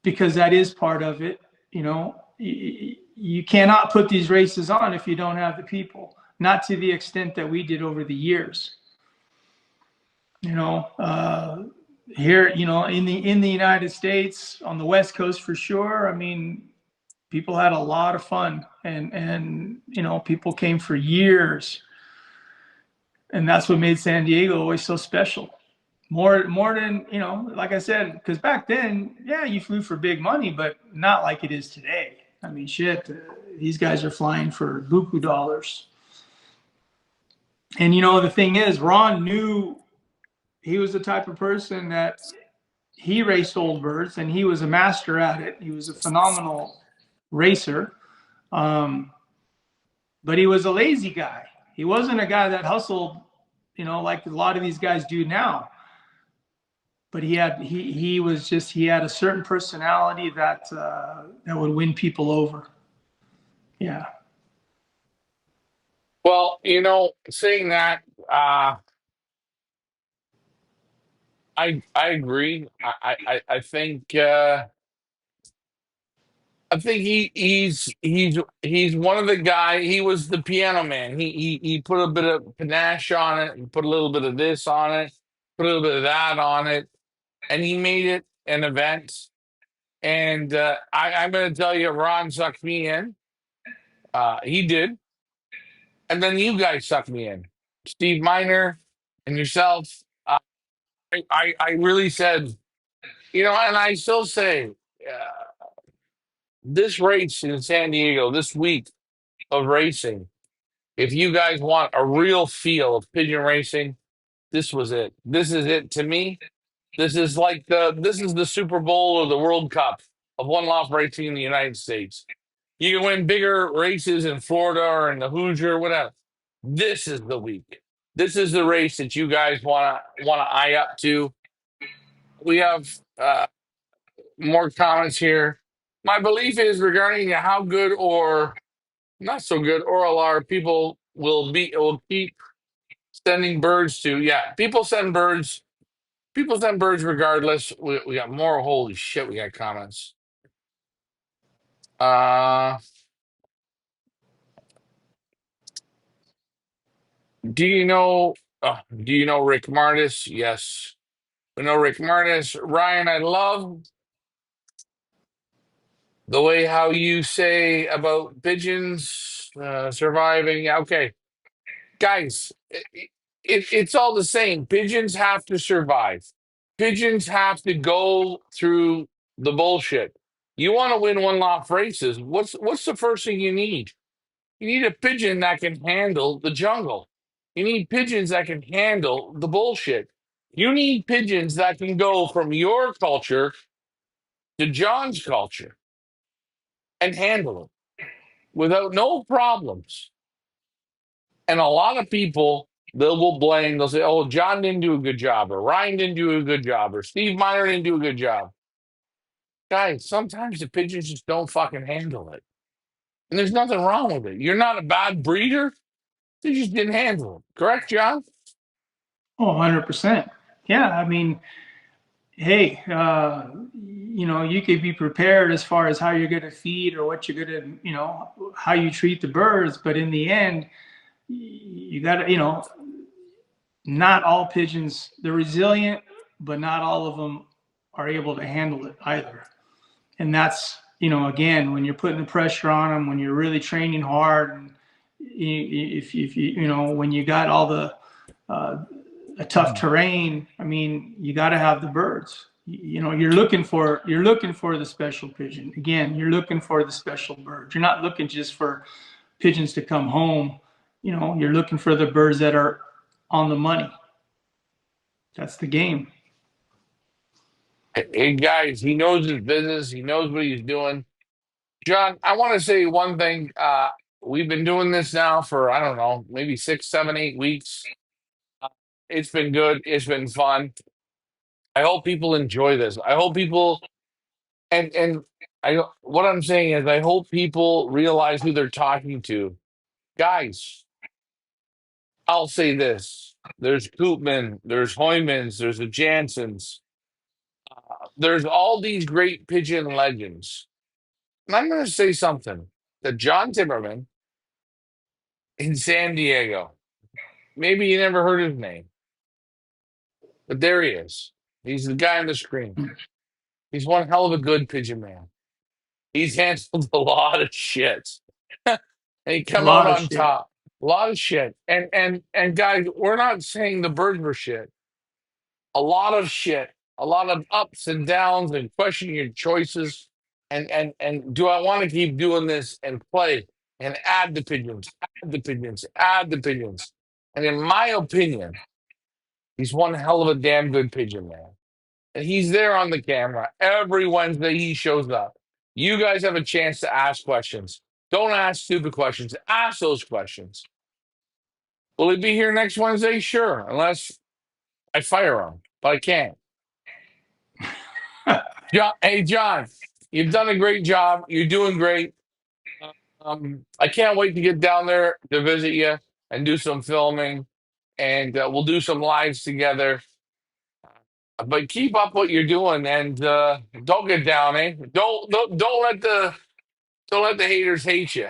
because that is part of it. You know, you cannot put these races on if you don't have the people. Not to the extent that we did over the years. You know, here, you know, in the United States, on the West Coast for sure. I mean, people had a lot of fun, and you know, people came for years, and that's what made San Diego always so special. More than, you know, like I said, because back then, yeah, you flew for big money, but not like it is today. I mean, shit, these guys are flying for buku dollars. And you know, the thing is, Ron knew he was the type of person that he raced old birds, and he was a master at it. He was a phenomenal racer, um, but he was a lazy guy. He wasn't a guy that hustled, you know, like a lot of these guys do now. But he was just, he had a certain personality that that would win people over. Yeah. Well, saying that, I agree. I think he's one of the guy. He was the piano man. He put a bit of panache on it. He put a little bit of this on it. Put a little bit of that on it, and he made it an event. And I'm going to tell you, Ron sucked me in. He did, and then you guys sucked me in. Steve Miner and yourself. I really said, and I still say, this race in San Diego this week of racing. If you guys want a real feel of pigeon racing, this was it. This is it to me. This is the Super Bowl or the World Cup of one loft racing in the United States. You can win bigger races in Florida or in the Hoosier or whatever. This is the week. This is the race that you guys wanna eye up to. We have more comments here. My belief is regarding how good or not so good oral are people will keep sending birds to. Yeah, people send birds. People send birds regardless. We got more. Holy shit, we got comments. Uh, do you know? Do you know Rick Martis? Yes, we know Rick Martis. Ryan, I love the way how you say about pigeons surviving. Yeah, okay, guys, it's all the same. Pigeons have to survive. Pigeons have to go through the bullshit. You want to win one lot races. What's the first thing you need? You need a pigeon that can handle the jungle. You need pigeons that can handle the bullshit. You need pigeons that can go from your culture to John's culture and handle it without no problems. And a lot of people they will blame. They'll say, "Oh, John didn't do a good job, or Ryan didn't do a good job, or Steve Meyer didn't do a good job." Guys, sometimes the pigeons just don't fucking handle it. And there's nothing wrong with it. You're not a bad breeder. They just didn't handle it. Correct, John? Oh, 100%. Yeah. I mean, hey, you know, you could be prepared as far as how you're going to feed or what you're going to, you know, how you treat the birds. But in the end, you got to, you know, not all pigeons, they're resilient, but not all of them are able to handle it either. And that's, you know, again, when you're putting the pressure on them, when you're really training hard, and if you, you know, when you got all the a tough terrain, I mean, you got to have the birds. You know, you're looking for the special pigeon. Again, you're looking for the special bird. You're not looking just for pigeons to come home. You know, you're looking for the birds that are on the money. That's the game. Hey, guys, he knows his business. He knows what he's doing. John, I want to say one thing. We've been doing this now for, I don't know, maybe 6, 7, 8 weeks. Uh, it's been good. It's been fun. I hope people enjoy this. I hope people and what I'm saying is I hope people realize who they're talking to. Guys, I'll say this. there's Koopman, there's Hoymans, there's the Jansons, there's all these great pigeon legends. And I'm going to say something that John Timmerman in San Diego, maybe you never heard his name, but there he is. He's the guy on the screen. He's one hell of a good pigeon man. He's handled a lot of shit. And he A come out lot of on shit. top. A lot of shit. And guys, we're not saying the birds were shit. A lot of shit. A lot of ups and downs and questioning your choices. And do I want to keep doing this and play and add the pigeons, add the pigeons, add the pigeons? And in my opinion, he's one hell of a damn good pigeon man. And he's there on the camera every Wednesday. He shows up. You guys have a chance to ask questions. Don't ask stupid questions. Ask those questions. Will he be here next Wednesday? Sure, unless I fire him, but I can't. John, hey John, you've done a great job. You're doing great. I can't wait to get down there to visit you and do some filming, and we'll do some lives together. But keep up what you're doing, and don't get down, eh? Don't let the haters hate you.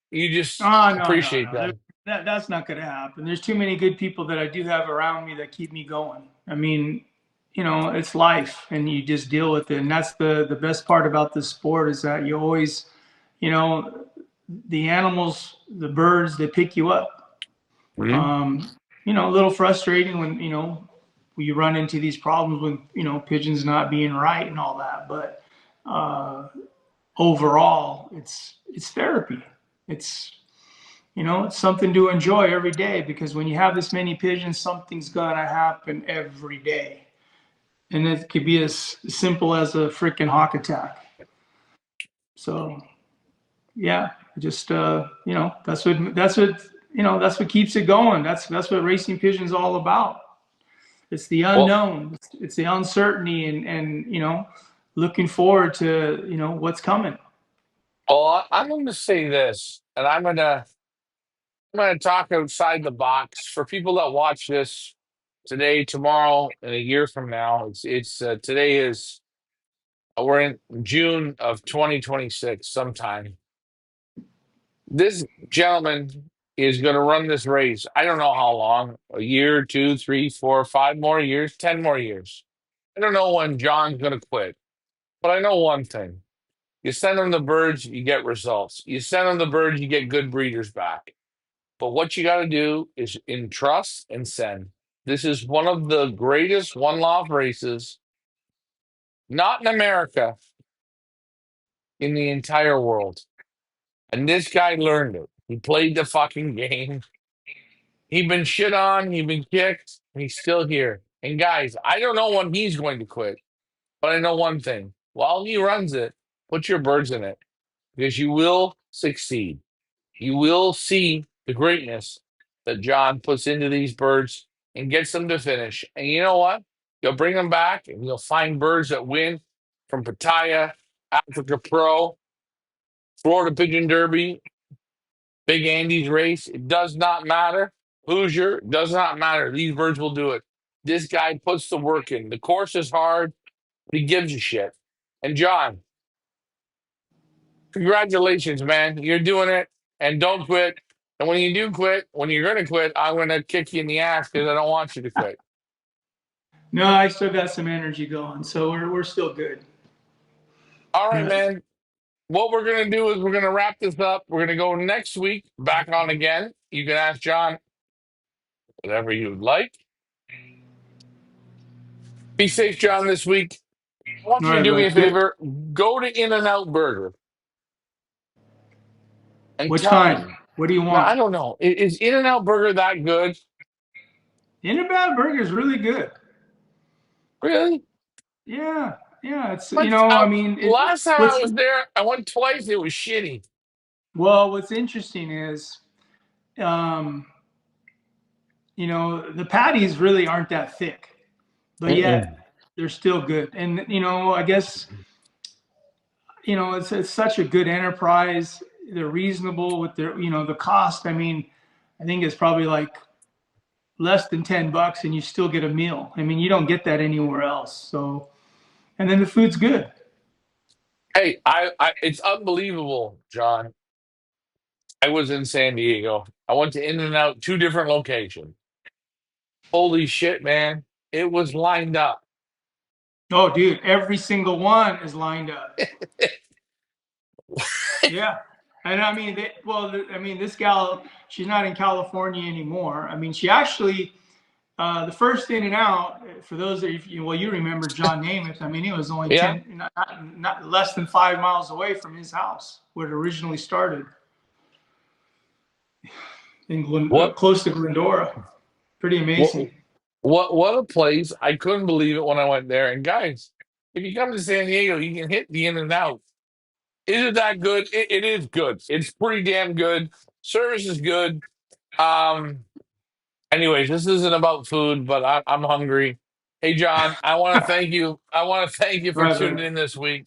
You just Oh, no, no, appreciate no. them. That's not going to happen. There's too many good people that I do have around me that keep me going. I mean, it's life, and you just deal with it. And that's the best part about this sport is that you always, you know, the animals, the birds, they pick you up. Mhm. Um, a little frustrating when when you run into these problems with pigeons not being right and all that, but uh, overall, it's therapy. It's it's something to enjoy every day because when you have this many pigeons, something's gonna happen every day, and it could be as simple as a freaking hawk attack. So yeah, just that's what keeps it going. That's what racing pigeons all about. It's the Well, unknown. It's the uncertainty, and looking forward to what's coming. I'm going to say this, and I'm gonna talk outside the box for people that watch this today, tomorrow, and a year from now. It's today is we're in June of 2026 sometime. This gentleman is going to run this race. I don't know how long, a year, two, three, four, 5 more years, 10 more years. I don't know when John's going to quit, but I know one thing. You send them the birds, you get results. You send them the birds, you get good breeders back. But what you got to do is entrust and send. This is one of the greatest one loft races, not in America, in the entire world. And this guy learned it. He played the fucking game. He's been shit on, he's been kicked, and he's still here. And guys, I don't know when he's going to quit, but I know one thing. While he runs it, put your birds in it because you will succeed. You will see the greatness that John puts into these birds and gets them to finish. And you know what? You'll bring them back and you'll find birds that win from Pattaya, Africa Pro, Florida Pigeon Derby, Big Andy's race. It does not matter. Hoosier, does not matter. These birds will do it. This guy puts the work in. The course is hard, but he gives a shit. And John, congratulations, man. You're doing it. And don't quit. And when you do quit, when you're going to quit, I'm going to kick you in the ass because I don't want you to quit. No, I still got some energy going, so we're still good. All right, Yeah. man. What we're going to do is we're going to wrap this up. We're going to go next week back on again. You can ask John whatever you'd like. Be safe, John, this week. I want All you to right, do me a bud. Good. favor. Go to In N Out Burger and Which tell kind? them. What do you Now, I want? don't know. Is In N Out Burger that good? In-N-Out Burger is really good. Really? Yeah, yeah. It's But I mean, last time I what's was there, I went twice. It was shitty. what's interesting is, um, the patties really aren't that thick, but Mm-mm. yet they're still good. And I guess it's such a good enterprise. They're reasonable with their the cost. I mean, I think it's probably like less than $10 and you still get a meal. I mean, you don't get that anywhere else. So, and then the food's good. Hey, it's unbelievable, John. I was in San Diego. I went to In and Out, two different locations. Holy shit, man. It was lined up. Oh, dude, every single one is lined up. Yeah. And I mean, I mean, this gal, she's not in California anymore. I mean, she actually, the first In and Out, for those that well, you remember John Namath. I mean, it was only Yeah. 10, not less than 5 miles away from his house where it originally started in What close to Glendora. Pretty what amazing. what a place. I couldn't believe it when I went there. And guys, if you come to San Diego, you can hit the In and Out. Is it that good? It is good. It's pretty damn good. Service is good. Um, Anyways, this isn't about food, but I'm hungry. Hey, John, I want to thank you. I want to thank you for Right, tuning buddy. in this week.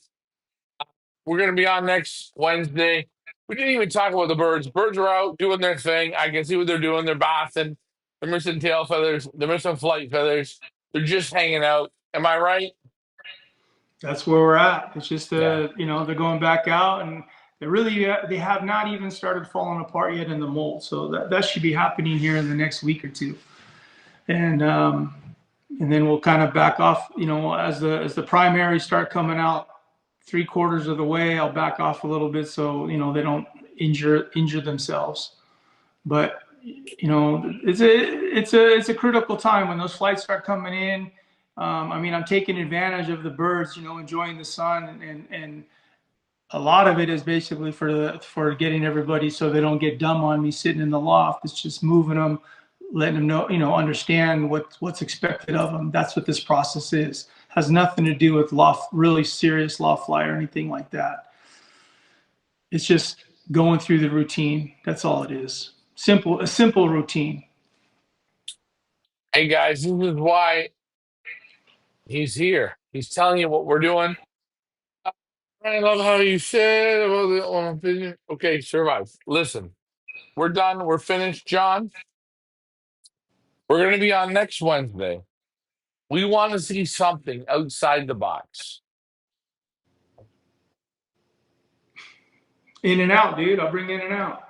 We're going to be on next Wednesday. We didn't even talk about the birds. Birds are out doing their thing. I can see what they're doing. They're bathing. They're missing tail feathers. They're missing flight feathers. They're just hanging out. Am I right? That's where we're at. It's just, Yeah. they're going back out, and they really, they have not even started falling apart yet in the mold. So that should be happening here in the next week or two. And then we'll kind of back off, as the primaries start coming out 3/4 of the way, I'll back off a little bit so, they don't injure themselves. But it's a critical time when those flights start coming in. I mean, I'm taking advantage of the birds, enjoying the sun, and a lot of it is basically for getting everybody so they don't get dumb on me sitting in the loft. It's just moving them, letting them know, understand what's expected of them. That's what this process is. Has nothing to do with loft, really serious loft fly or anything like that. It's just going through the routine. That's all it is. A simple routine. Hey, guys, this is why he's here. He's telling you what we're doing. I love how you said about the opinion. Okay, survive. Listen, we're done. We're finished, John. We're going to be on next Wednesday. We want to see something outside the box. In and out, dude. I'll bring in and out.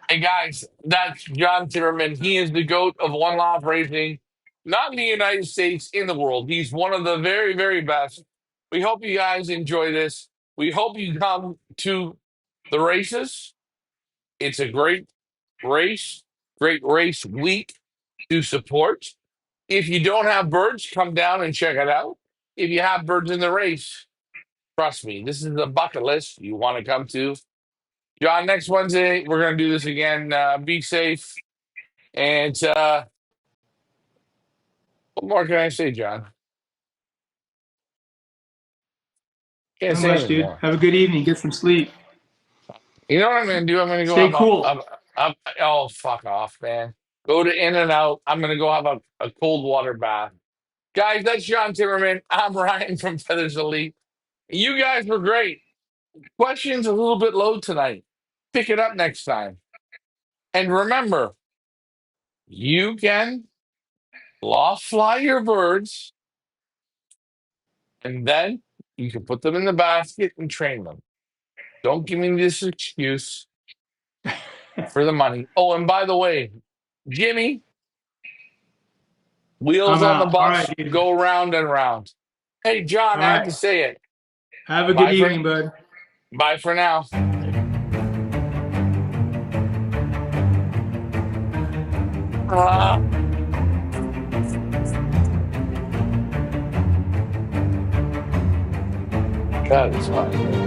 Hey, guys, that's John Timmerman. He is the GOAT of one loft racing, not in the United States, in the world. He's one of the very, very best. We hope you guys enjoy this. We hope you come to the races. It's a race, great race week to support. If you don't have birds, come down and check it out. If you have birds in the race, trust me, this is a bucket list you want to come to. John, next Wednesday, we're going to do this again. Be safe. And what more can I say, John? Can't Not say much, dude. anymore. Have a good evening. Get some sleep. You know what I'm going to do? I'm going to go Stay have cool. oh, fuck off, man. Go to In and Out. I'm going to go have a cold water bath. Guys, that's John Timmerman. I'm Ryan from Feathers Elite. You guys were great. Questions a little bit low tonight. Pick it up next time. And remember, you can loft fly your birds, and then you can put them in the basket and train them. Don't give me this excuse for the money. Oh, and by the way, Jimmy, wheels I'm on the out. All right, bus dude. go round and round. Hey, All John, I have right. to say it. Have a good Bye for evening, bud. bye for now. Ah, that is fine.